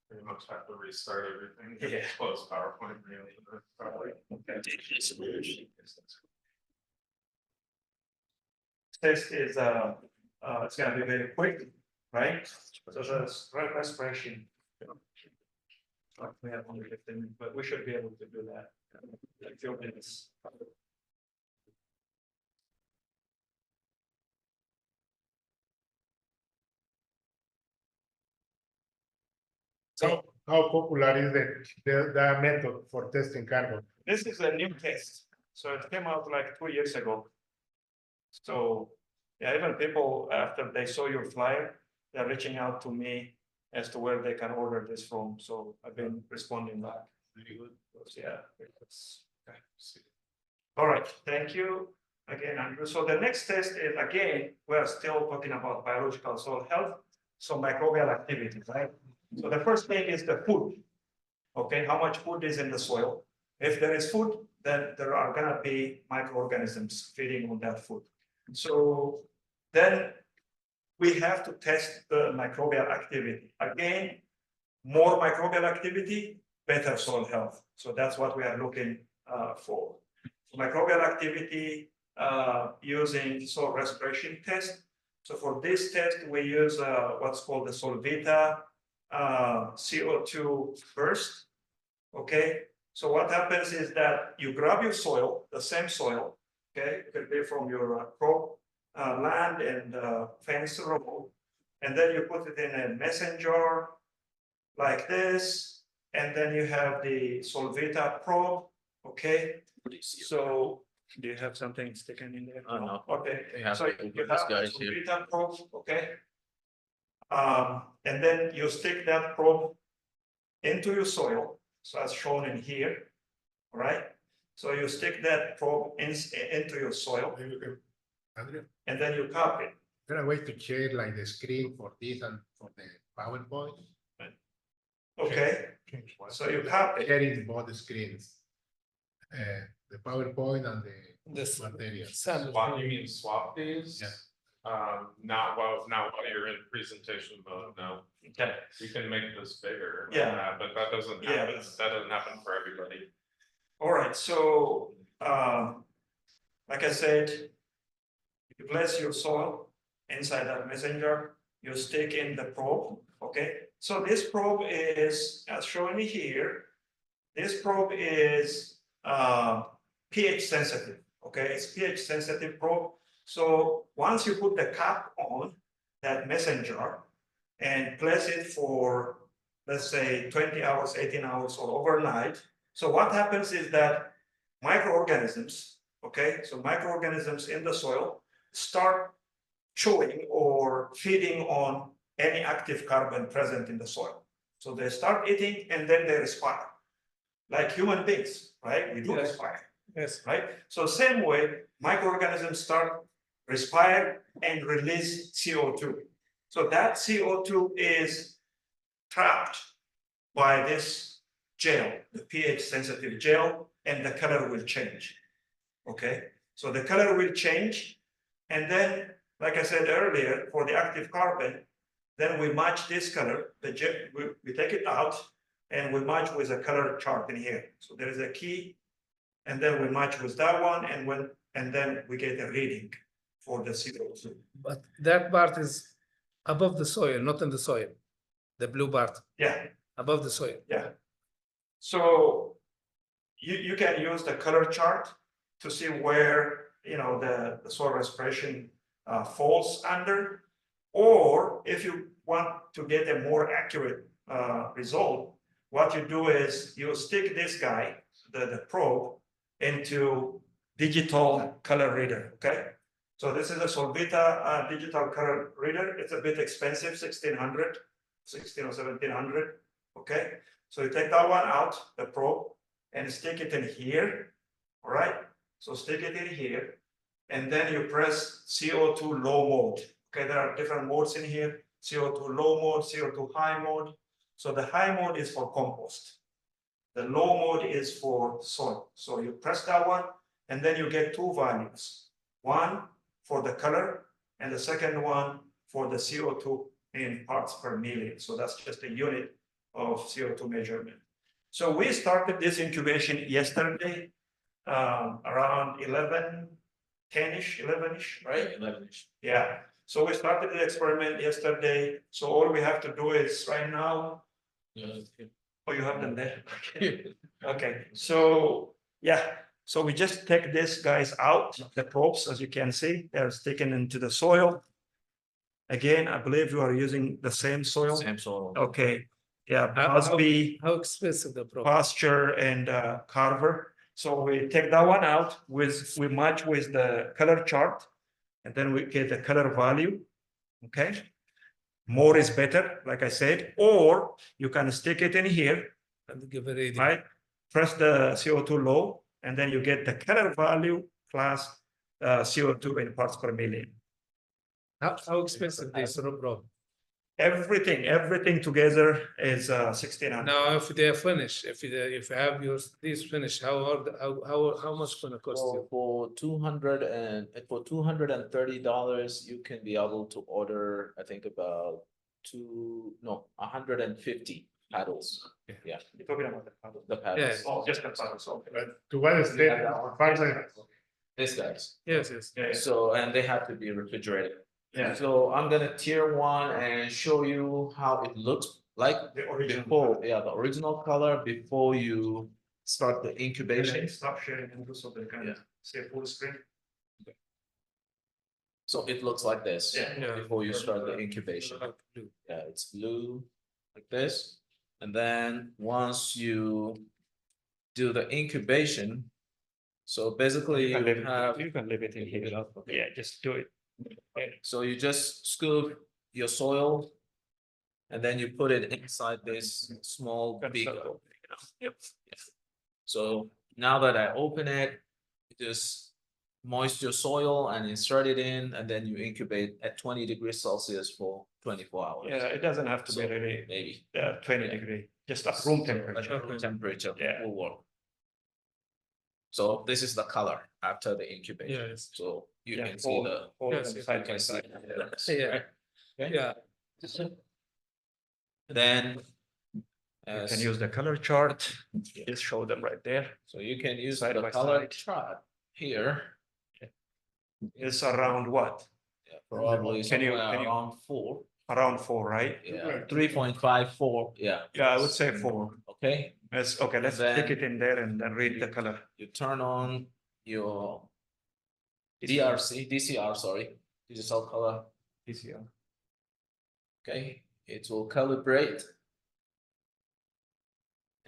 pretty much have to restart everything. Yeah. Close PowerPoint. Really. Test is it's gonna be very quick, right? So the respiration. We have only 15 minutes, but we should be able to do that. In a few minutes. So How popular is the method for testing carbon? this is a new test. So it came out like 2 years ago. So, yeah, even people, after they saw your flyer, they're reaching out to me as to where they can order this from. So I've been responding back. Very good. Yeah. Okay. All right, thank you again, Andrew. So the next test is, again, we're still talking about biological soil health, so microbial activity, right? So the first thing is the food. Okay, how much food is in the soil? If there is food, then there are gonna be microorganisms feeding on that food. So then we have to test the microbial activity. Again, more microbial activity, better soil health. So that's what we are looking for. So microbial activity using soil respiration test. So for this test, we use what's called the Solvita CO2 burst. Okay, so what happens is that you grab your soil, the same soil, okay, it could be from your crop land and fence row, and then you put it in a mason jar like this, and then you have the Solvita probe, okay? So do you have something sticking in there? No. Okay, They have so to you open have this the guys here. Solvita probe, okay? And then you stick that probe into your soil, so as shown in here, all right? So you stick that probe into your soil, Maybe you can, Andrea, and then you copy it. is there a way to share like the screen for this and for the PowerPoint? Okay, Change one. so you copy it. Sharing both screens. The PowerPoint and the This material. sample. Swap, you mean swap these? Yeah. Not while you're in presentation mode, no. Okay. You can make this bigger. Yeah. But that doesn't Yeah. happen, that doesn't happen for everybody. All right, so like I said, you place your soil inside that messenger, you stick in the probe, okay? So this probe is, as shown here, this probe is pH sensitive, okay? It's pH sensitive probe. So once you put the cap on that messenger and place it for, let's say, 20 hours, 18 hours, or overnight. So what happens is that microorganisms, okay, so microorganisms in the soil start chewing or feeding on any active carbon present in the soil. So they start eating and then they respire, like human beings, right? We do Yes. respire, Yes. right? So same way, microorganisms start respire and release CO2. So that CO2 is trapped by this gel, the pH sensitive gel, and the color will change. Okay, so the color will change. And then, like I said earlier, for the active carbon, then we match this color, the gel, we take it out and we match with a color chart in here. So there is a key, and then we match with that one, and then we get a reading for the CO2. But that part is above the soil, not in the soil. The blue part Yeah, above the soil. yeah. So you can use the color chart to see where, you know, the soil respiration falls under. Or if you want to get a more accurate result, what you do is you stick this guy, the probe, into digital color reader, okay? So this is a Solvita digital color reader. It's a bit expensive, 1600, 16 or 1700, okay? So you take that one out, the probe, and stick it in here, all right? So stick it in here, and then you press CO2 low mode. Okay, there are different modes in here, CO2 low mode, CO2 high mode. So the high mode is for compost. The low mode is for soil. So you press that one, and then you get two values. One for the color, and the second one for the CO2 in parts per million. So that's just a unit of CO2 measurement. So we started this incubation yesterday, around 10-ish, 11-ish, right? 11-ish. Yeah, so we started the experiment yesterday. So all we have to do is right now, Oh, you have them there? Okay, so, yeah, so we just take these guys out, the probes, as you can see, they're sticking into the soil. Again, I believe you are using the same soil. Same soil. Okay, yeah, How- Busby, How expensive the product? Pasture and Carver. So we take that one out we match with the color chart. And then we get the color value, okay? More is better, like I said, or you can stick it in here, And give a rating. right? Press the CO2 low, and then you get the color value plus CO2 in parts per million. How expensive this product? Everything together is 1600. Now, if they finish, if you have your these finished, how much gonna cost you? For $230, you can be able to order, I think about 150 paddles. Yeah, You're talking about the paddle. the paddles. Oh, just the paddles, okay. But to what extent, as far as These guys. Yes, yes. Yeah, So, and they have to be refrigerated. yeah. So I'm gonna tier one and show you how it looks like The original. before, yeah, the original color before you start the And incubation. then stop sharing and do so they can Yeah. see full screen. So it looks like this Yeah. before you start the incubation. Yeah, it's blue like this. And then once you do the incubation, so basically You can you leave have, it, you can leave it in here. Yeah, just do it. so you just scoop your soil and then you put it inside this small beaker. Yep. So now that I open it, you just moisture soil and insert it in, and then you incubate at 20 degrees Celsius for 24 hours. Yeah, it doesn't have to be So really maybe 20 Yeah. degree, just a room at temperature. room temperature Yeah. will work. So this is the color after the incubation. Yes. So you Yeah, can see the. all Yes, them yes, side you by can see side. the- Yeah. right? Okay. Yeah. Then. You as- can use the color chart, just show them right there. So you can use Side the by color side. chart here. It's around what? Yeah, probably Can you- somewhere can you- around 4, Around 4, right? yeah, 3.54, yeah. Yeah, I would say 4. Okay, Yes, okay, let's Then- stick it in there and then read the color. you turn on your DCR, sorry, digital color, DCR. okay, it will calibrate.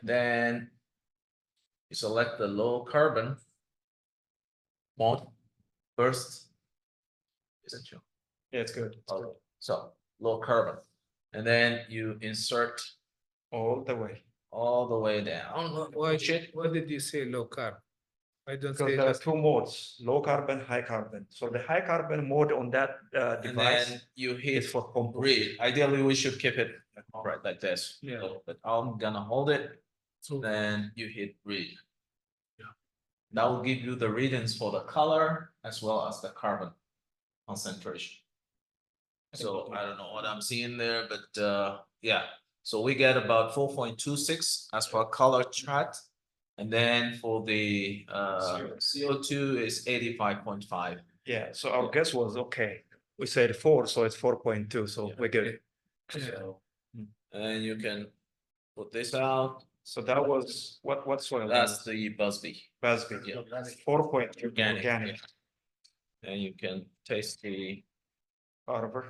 Then you select the low carbon mode first. Is it true? Yeah, it's good. It's good. Okay, so low carbon, and then you insert All the way. all the way down. Why did you say low carb? I don't Because say there are just, 2 modes, low carbon, high carbon. So the high carbon mode on that And device then you is hit for compost. read. Ideally, we should keep it right like this. Yeah. So, but I'm gonna hold it, so then you hit read. That will give you the readings for the color as well as the carbon concentration. So I don't know what I'm seeing there, but yeah, so we get about 4.26 as per color chart. And then for the CO2 is 85.5. Yeah, so our guess was okay. We said 4, so it's 4.2, so Yeah. we're good. So, Hmm. and you can put this out. So that was what soil? That's the Busby. Busby. Yeah. 4.2 Organic, organic. And you can taste the Carver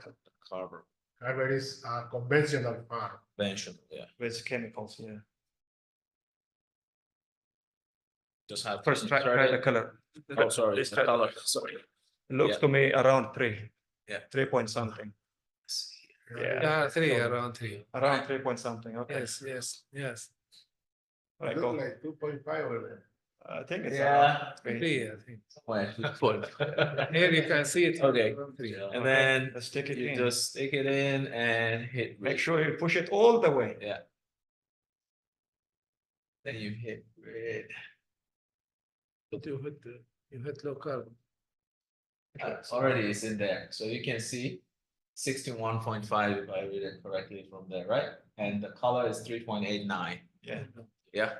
carbon However, it's a conventional farm. bench, yeah. with chemicals, yeah. Just have. to First, try insert the it. color. Oh, sorry, Let's the try- color, sorry. Looks Yeah. to me around 3. Yeah. 3 point something. Yeah. 3 around 3. Around 3 point something, okay. Yes. Right, Look go. like 2.5 over there. I think it's Yeah. around 3. 3, I think. Well, Here you can see it. Okay. around 3. And then Let's stick it you in. just stick it in and hit. Make read. sure you push it all the way. Yeah. Then you hit read. But you hit low carb. Already it's in there, so you can see 61.5 if I read it correctly from there, right? And the color is 3.89. Yeah. Yeah.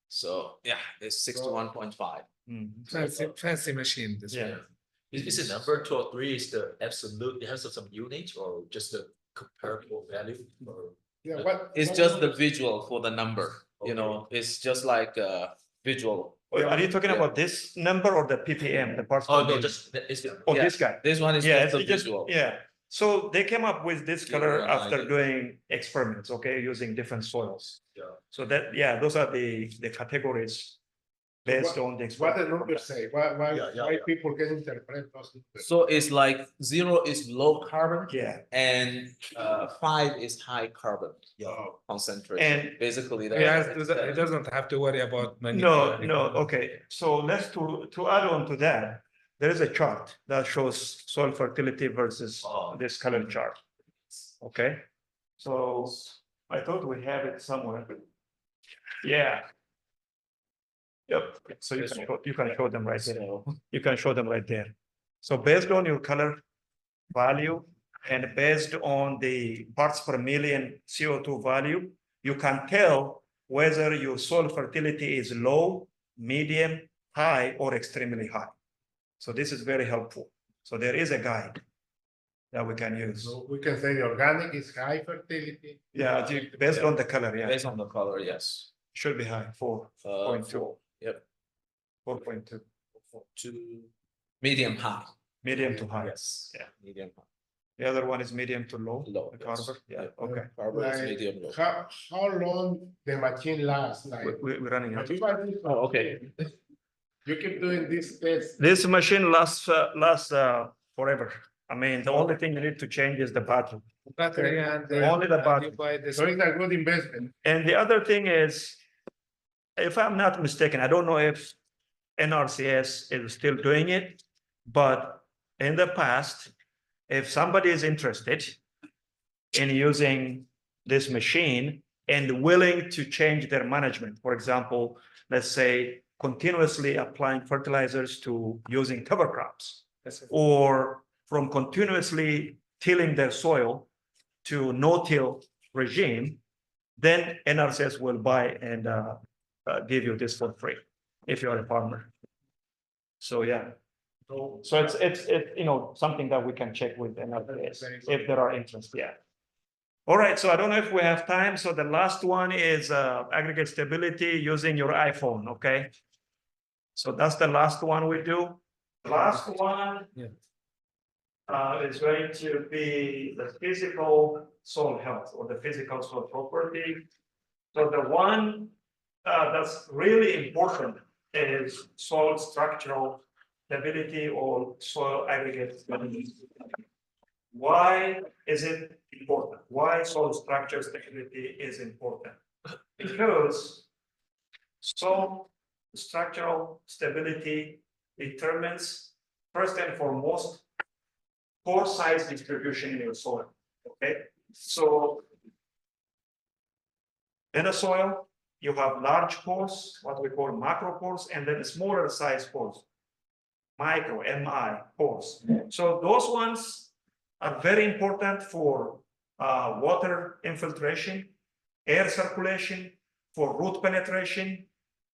So yeah, it's 61.5. Mhm. Fancy machine, this Yeah. one. Is the number 203 is the absolute, it has some units or just the comparable value or? Yeah, what? It's what just the numbers? visual for the number, you know, it's just like visual. Are you talking Yeah. about this number or the PPM, the parts? Oh, per no, million? just, it's, Oh, Yeah. this guy. This one is Yeah, just the it's just, visual. yeah. So they came up with this Give color you an after idea. doing experiments, okay, using different soils. Yeah. So that, yeah, those are the categories based on the What experiment. the numbers say? Why people can interpret those numbers? So it's like 0 is low carbon Yeah, and 5 is high carbon Oh, concentration. and Basically, He doesn't have to worry about no, okay. So let's to add on to that, there is a chart that shows soil fertility versus Oh. this color chart. Okay, so I thought we have it somewhere. Yeah. Yep, so This one. you can show them right there. So, You can show them right there. So based on your color value and based on the parts per million CO2 value, you can tell whether your soil fertility is low, medium, high, or extremely high. So this is very helpful. So there is a guide that we can use. so we can say the organic is high fertility. Yeah, based on the color, yeah, based on the color, yes. should be high, 4.2. 4. Yep. 4.2, To medium high. medium to high. Yes. Yeah. Medium high. The other one is medium to low. Low. The carver, yeah, Yep. okay. Carbon is Like, medium low. How long the machine lasts? Like, We're running out. Oh, okay. You keep doing this test. This machine lasts forever. I mean, the only thing you need to change is the battery. Battery and. Only the and battery. you buy this. So it's a good investment. And the other thing is, if I'm not mistaken, I don't know if NRCS is still doing it, but in the past, if somebody is interested in using this machine and willing to change their management, for example, let's say continuously applying fertilizers to using cover crops, or from continuously tilling their soil to no-till regime, then NRCS will buy and give you this for free if you're a farmer. So yeah, so it's you know something that we can check with NRCS if there are interest. Yeah. All right. So I don't know if we have time. So the last one is aggregate stability using your iPhone. Okay. So that's the last one we do. Last one. Yeah. Is going to be the physical soil health or the physical soil property. So the one that's really important is soil structural stability or soil aggregate stability. Why is it important? Why soil structure stability is important? Because soil structural stability determines first and foremost pore size distribution in your soil. Okay, so in a soil, you have large pores, what we call macro pores, and then smaller size pores, micro, MI pores. So those ones are very important for water infiltration, air circulation, for root penetration,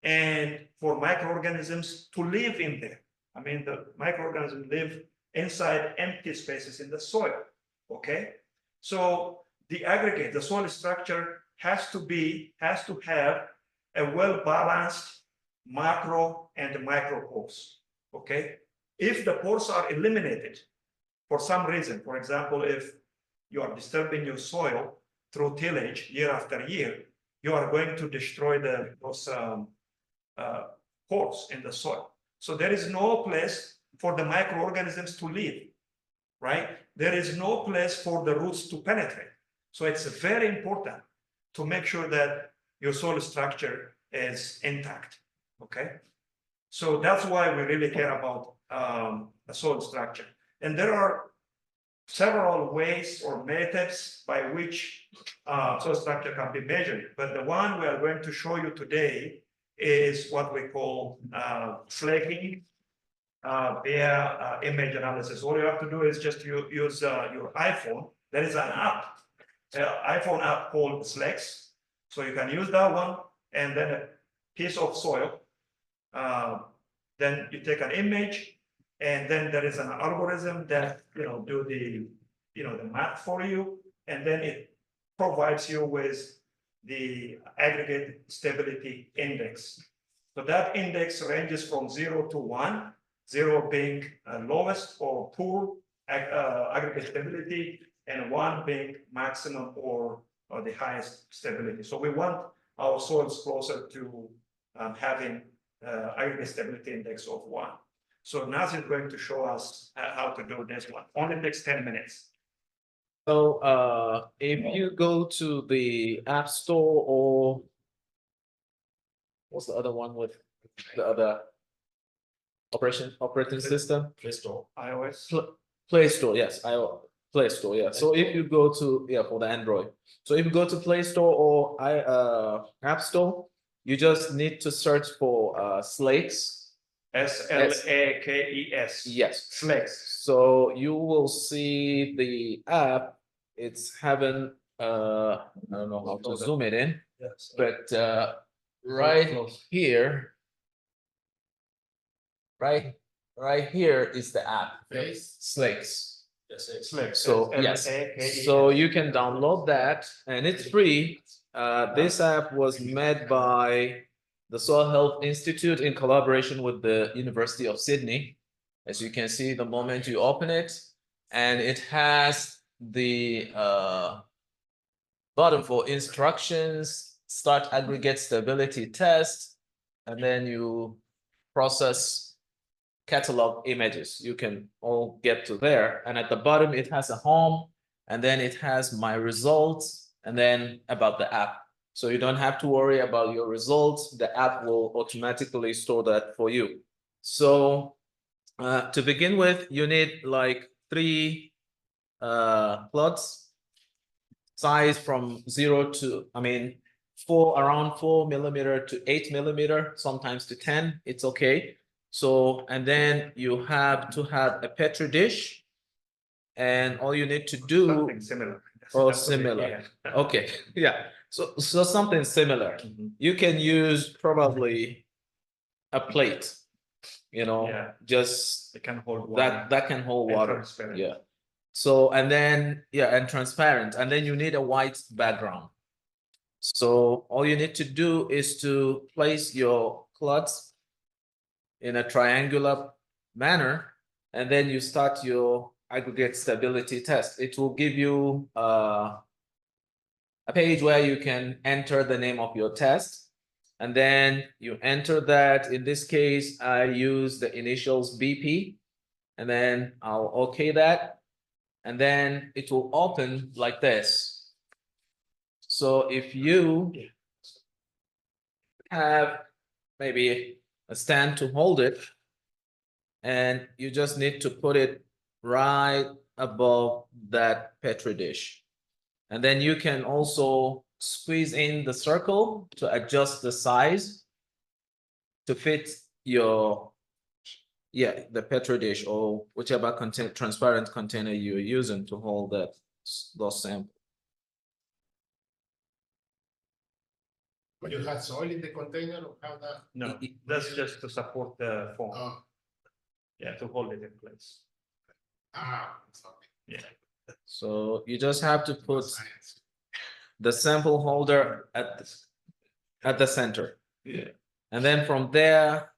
and for microorganisms to live in there. I mean, the microorganisms live inside empty spaces in the soil, okay? So the aggregate, the soil structure has to have a well-balanced macro and micro pores, okay? If the pores are eliminated for some reason, for example, if you are disturbing your soil through tillage year after year, you are going to destroy those pores in the soil. So there is no place for the microorganisms to live, right? There is no place for the roots to penetrate. So it's very important to make sure that your soil structure is intact, okay? So that's why we really care about the soil structure. And there are several ways or methods by which soil structure can be measured. But the one we are going to show you today is what we call slaking via image analysis. All you have to do is just use your iPhone. There is an app, iPhone app called Slex. So you can use that one and then a piece of soil. Then you take an image, and then there is an algorithm that do the the math for you, and then it provides you with the aggregate stability index. So that index ranges from 0 to 1, 0 being lowest or poor aggregate stability, and 1 being maximum or the highest stability. So we want our soils closer to having aggregate stability index of 1. So Naz is going to show us how to do this one. Only takes 10 minutes. So if you go to the App Store, or what's the other one with the other operating system? Crystal. iOS. Play Store, yes, Play Store, yeah. So if you go to, yeah, for the Android. So if you go to Play Store or App Store, you just need to search for Slakes. Slakes. Yes. Slakes. So you will see the app. It's having I don't know how to zoom it in, Yes. but right here, right here is the app. Face. Slakes. Yes, it's Slakes. So yes, S-L-A-K-E-S. so you can download that and it's free. This app was made by the Soil Health Institute in collaboration with the University of Sydney. As you can see, the moment you open it, and it has the button for instructions, start aggregate stability test, and then you process catalog images. You can all get to there. And at the bottom, it has a home, and then it has my results, and then about the app. So you don't have to worry about your results. The app will automatically store that for you. So to begin with, you need like 3 plots, size from 0 to, around 4 millimeter to 8 millimeter, sometimes to 10, it's okay. So, and then you have to have a Petri dish, and all you need to do. Something similar. Oh, similar. Okay, yeah. So something similar. You can use probably a plate, Yeah. just It can hold water. that can hold and water. transparent. Yeah. So, and then, yeah, and transparent, and then you need a white background. So all you need to do is to place your clots in a triangular manner, and then you start your aggregate stability test. It will give you a page where you can enter the name of your test, and then you enter that. In this case, I use the initials BP, and then I'll okay that, and then it will open like this. So if you have maybe a stand to hold it, and you just need to put it right above that Petri dish. And then you can also squeeze in the circle to adjust the size to fit your, the Petri dish or whichever transparent container you're using to hold those samples. But you had soil in the container, or how that? No, that's just to support the form. Oh, Yeah, to hold it in place. sorry. Yeah. So you just have to put Science. the sample holder at the center. Yeah. And then from there,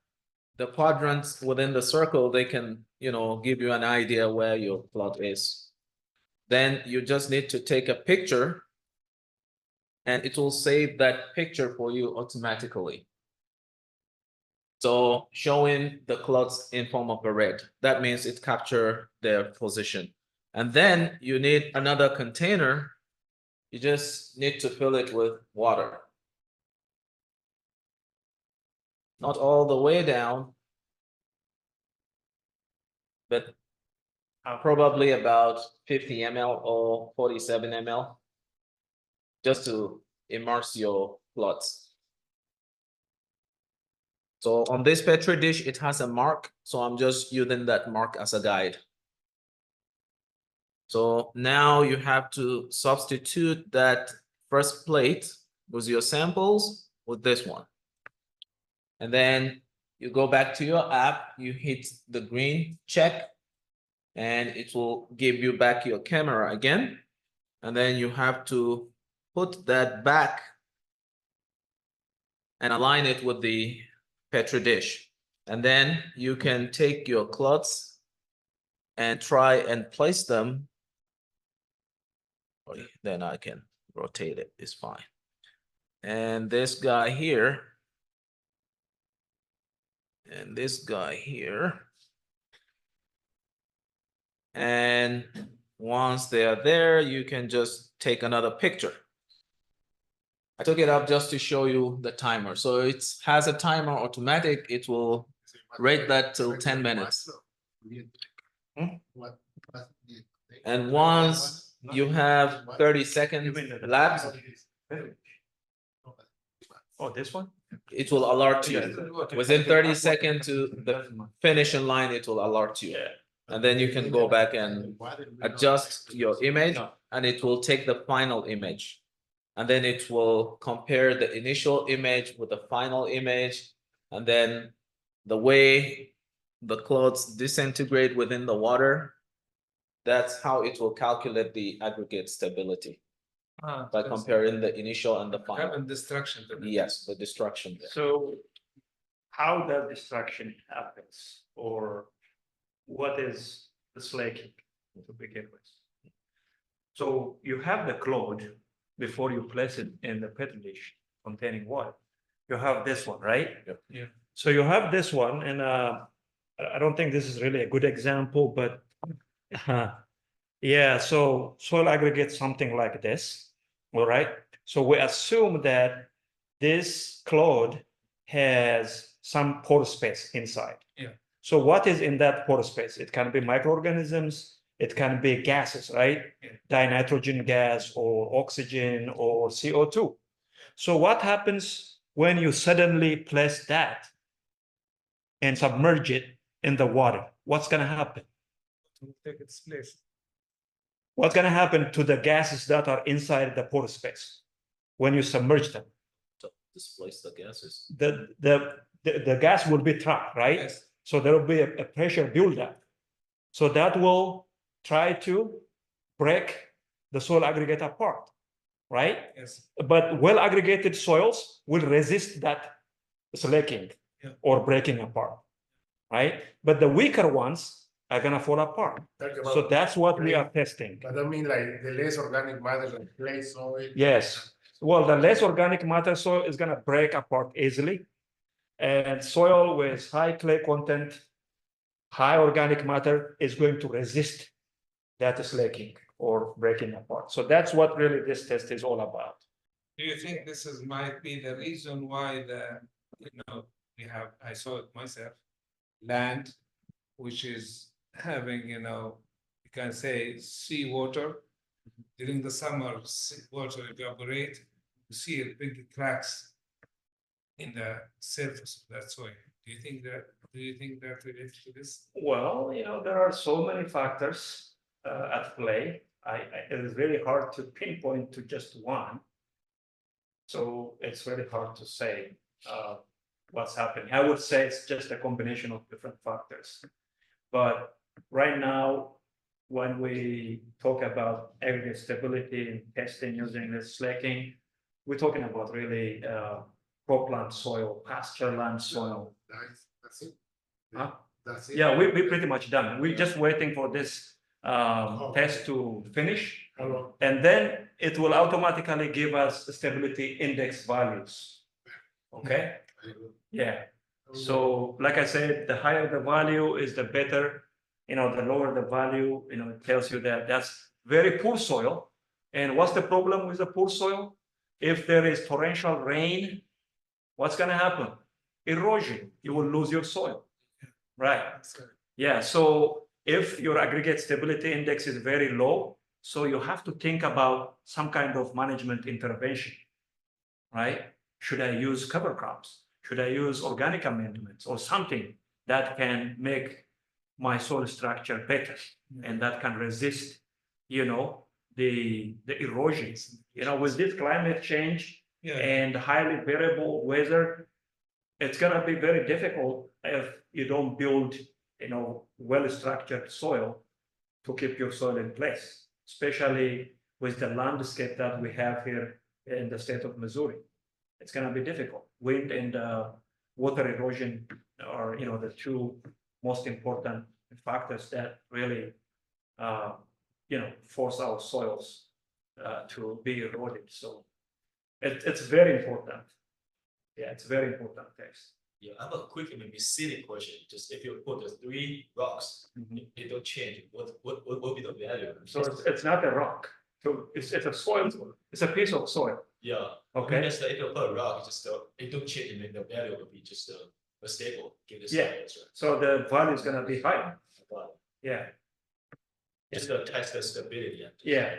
the quadrants within the circle, they can, give you an idea where your plot is. Then you just need to take a picture, and it will save that picture for you automatically. So showing the clots in form of a red, that means it captured their position. And then you need another container. You just need to fill it with water. Not all the way down, but probably about 50 ml or 47 ml, just to immerse your plots. So on this Petri dish, it has a mark, so I'm just using that mark as a guide. So now you have to substitute that first plate with your samples with this one. And then you go back to your app, you hit the green check, and it will give you back your camera again. And then you have to put that back and align it with the Petri dish. And then you can take your cloths and try and place them. Then I can rotate it, it's fine. And this guy here, and this guy here. And once they are there, you can just take another picture. I took it up just to show you the timer. So it has a timer automatic. It will rate that till 10 minutes. And once you have 30 seconds lapse, Oh, this one? it will alert you. Within 30 seconds to the finishing line, it will alert you. And then you can go back and adjust your image, and it will take the final image. And then it will compare the initial image with the final image. And then the way the clothes disintegrate within the water, that's how it will calculate the aggregate stability by comparing the initial and the final. Carbon destruction. Yes, the destruction there. So how that destruction happens, or what is the slaking to begin with? So you have the cloth before you place it in the petri dish containing water. You have this one, right? Yep. Yeah. So you have this one, and I don't think this is really a good example, but yeah, so soil aggregates something like this, all right? So we assume that this cloth has some pore space inside. Yeah. So what is in that pore space? It can be microorganisms, it can be gases, right? Yeah. Dinitrogen gas or oxygen or CO2. So what happens when you suddenly place that and submerge it in the water? What's going to happen? Take its place. What's going to happen to the gases that are inside the pore space when you submerge them? To displace the gases. The gas will be trapped, right? Yes. So there will be a pressure buildup. So that will try to break the soil aggregate apart, right? Yes. But well aggregated soils will resist that slaking or breaking apart, right? But the weaker ones are going to fall apart. So that's what we are testing. But I mean, like the less organic matter, like clay, soil. Yes. Well, the less organic matter soil is going to break apart easily. And soil with high clay content, high organic matter is going to resist that slaking or breaking apart. So that's what really this test is all about. Do you think this is might be the reason why we have, I saw it myself, land, which is having, you can say seawater. During the summer, water evaporate, you see big cracks in the surface of that soil. Do you think that relates to this? Well, there are so many factors at play. It is very hard to pinpoint to just one. So it's very hard to say what's happening. I would say it's just a combination of different factors. But right now, when we talk about aggregate stability and testing using the slaking, we're talking about really cropland soil, pasture land soil. That's it. Huh? That's it. Yeah, we're pretty much done. We're just waiting for this test to finish. Hello. And then it will automatically give us the stability index values. Okay? Yeah. So like I said, the higher the value is the better, the lower the value, it tells you that that's very poor soil. And what's the problem with the poor soil? If there is torrential rain, what's going to happen? Erosion. You will lose your soil. Right. Yeah. So if your aggregate stability index is very low, so you have to think about some kind of management intervention, right? Should I use cover crops? Should I use organic amendments or something that can make my soil structure better and that can resist, the erosions? With this climate change and highly variable weather, it's going to be very difficult if you don't build, well-structured soil to keep your soil in place, especially with the landscape that we have here in the state of Missouri. It's gonna be difficult. Wind and water erosion are, the two most important factors that really, force our soils to be eroded. So it's very important. Yeah, it's very important text. Yeah, I have a quick, maybe silly question. Just if you put the 3 rocks, they don't change. What will be the value? So it's not a rock. So it's a soil. It's a piece of soil. Yeah. Okay. That's if you put a rock, just it don't change. And then the value will be just a stable. Give this. Yeah. So the value is gonna be high. But Yeah. just to test the stability. Yeah,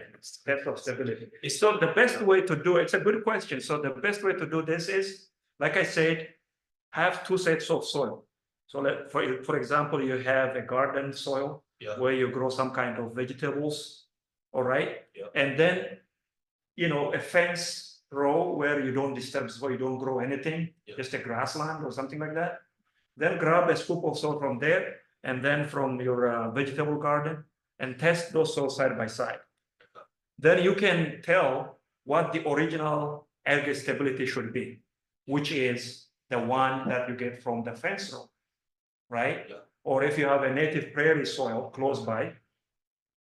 test of stability. So the best way to do it's a good question. So the best way to do this is, like I said, have 2 sets of soil. So for example, you have a garden soil Yeah. where you grow some kind of vegetables, all right? Yeah. And then, a fence row where you don't disturb, where you don't grow anything, Yeah. just a grassland or something like that. Then grab a scoop of soil from there, and then from your vegetable garden, and test those soils side by side. Then you can tell what the original algae stability should be, which is the one that you get from the fence row, right? Yeah. Or if you have a native prairie soil close by,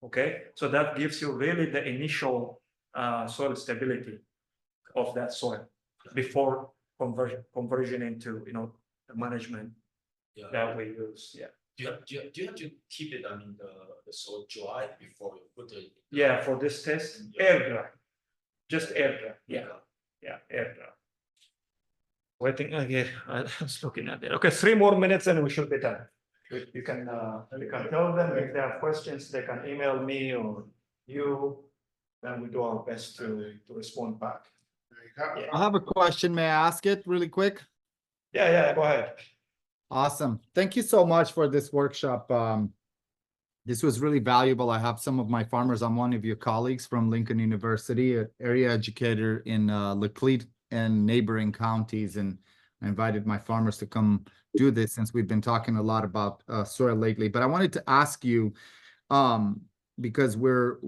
okay? So that gives you really the initial soil stability of that soil before conversion into, the management Yeah. that we use, yeah. Do you have to keep it? I mean, the soil dry before you put it. Yeah, for this test, air dry, just air dry, yeah, air dry. Waiting again, I was looking at it. Okay, 3 more minutes and we should be done. You can tell them if they have questions, they can email me or you, then we do our best to respond back. Yeah. I have a question. May I ask it really quick? Yeah, go ahead. Awesome. Thank you so much for this workshop. This was really valuable. I have some of my farmers. I'm one of your colleagues from Lincoln University, an area educator in Laclede and neighboring counties. And I invited my farmers to come do this since we've been talking a lot about soil lately. But I wanted to ask you, because we're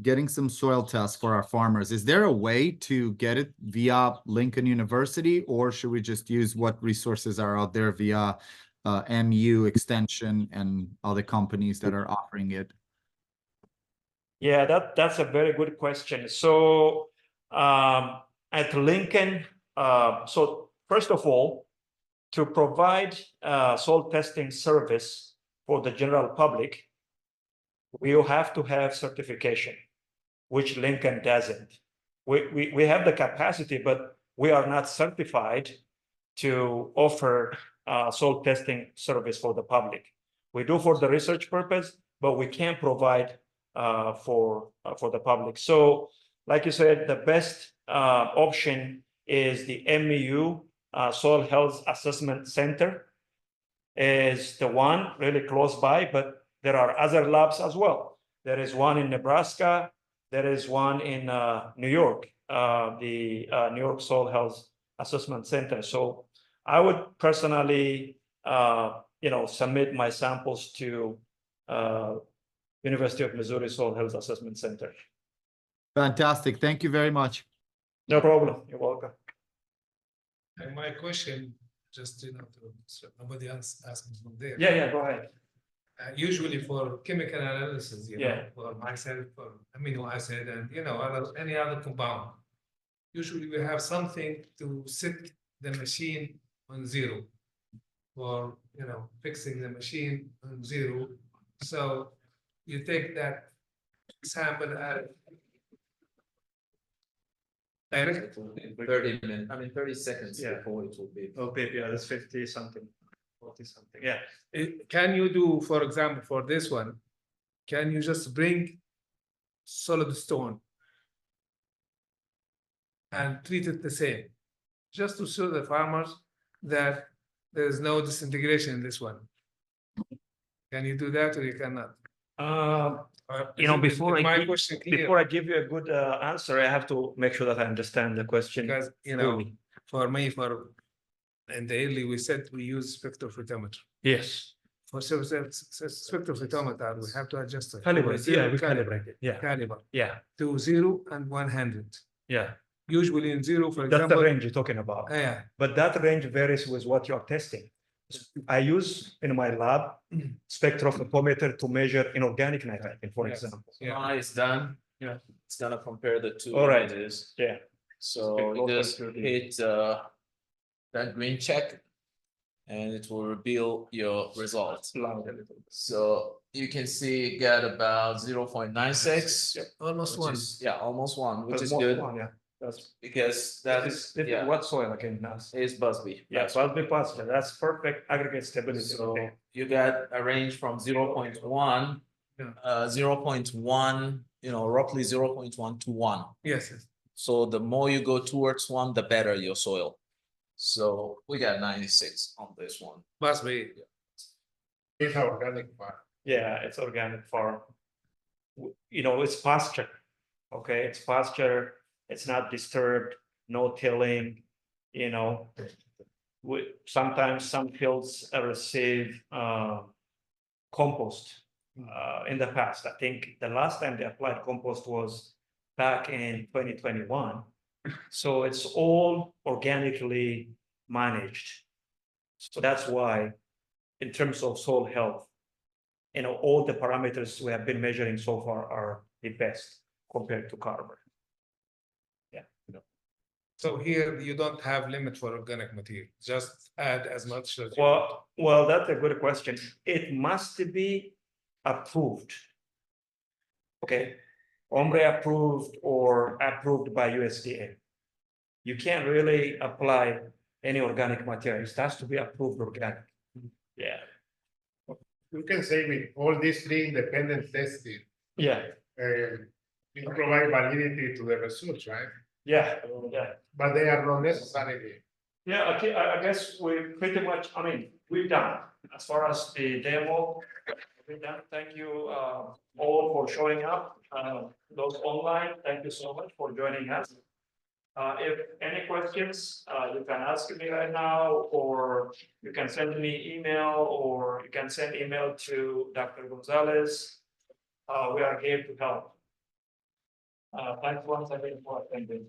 getting some soil tests for our farmers. Is there a way to get it via Lincoln University, or should we just use what resources are out there via MU Extension and other companies that are offering it? Yeah, that's a very good question. So at Lincoln, so first of all, to provide soil testing service for the general public, we have to have certification, which Lincoln doesn't. We have the capacity, but we are not certified to offer soil testing service for the public. We do for the research purpose, but we can't provide for the public. So, like you said, the best option is the MEU Soil Health Assessment Center is the one really close by, but there are other labs as well. There is one in Nebraska. There is one in New York, the New York Soil Health Assessment Center. So I would personally, submit my samples to University of Missouri Soil Health Assessment Center. Fantastic. Thank you very much. No problem. You're welcome. And my question, just, so nobody else asking from there. Yeah, go ahead. Usually for chemical analysis, Yeah. for myself, for amino acid and, any other compound. Usually we have something to set the machine on 0 or, fixing the machine on 0. So you take that sample at directly. 30 minutes, 30 seconds Yeah. before it will be. Oh, yeah, that's 50 something, 40 something. Yeah. Can you do, for example, for this one, can you just bring solid stone and treat it the same? Just to show the farmers that there is no disintegration in this one. Can you do that or you cannot? Before My question clear? before I give you a good answer, I have to make sure that I understand the question. Because, fully. for me, in the early, we said we use spectrophotometer. Yes. For spectrophotometer, we have to adjust it. Calibrate, To yeah, we zero calibrate it, yeah, Caliber yeah, to 0 and 100. yeah. usually in zero, for That's the example. range you're talking about. Yeah, But that range varies with what you're testing. I use in my lab spectrophotometer to measure inorganic nitrogen, for Yes. example. Yeah. Now it's done. Yeah. It's gonna compare the two All right. images. Yeah. So you closer just to the- hit that green check. And it will reveal your results. Loud a little bit. So you can see you got about 0.96. almost which one. is- Yeah, almost one, which That's is more- good yeah. That's because this that's, is yeah, what soil again now. is Busby. Yeah, so I'll be positive. That's perfect aggregate stability. So Okay. you got a range from 0.1, Yeah. 0.1, roughly 0.1 to 1. Yes, yes. So the more you go towards 1, the better your soil. So we got 96 on this one. Must be. It's an organic farm. Yeah, it's organic farm. It's pasture. Okay, it's pasture. It's not disturbed, no tilling, sometimes some fields receive compost. In the past, I think the last time they applied compost was back in 2021. So it's all organically managed. So that's why, in terms of soil health, all the parameters we have been measuring so far are the best compared to carbon. So here you don't have limit for organic material, just add as much as. Well, that's a good question. It must be approved. Okay, OMRE approved or approved by USDA. You can't really apply any organic material. It has to be approved organic. Yeah, You can say with all these three independent testing, yeah, you provide validity to the results, right? yeah. But they are not necessarily. Yeah, okay, I guess we pretty much, we've done as far as the demo. We've done. Thank you all for showing up. Those online, thank you so much for joining us. If any questions, you can ask me right now, or you can send me email, or you can send email to Dr. Gonzalez. We are here to help. Thanks once again for attending.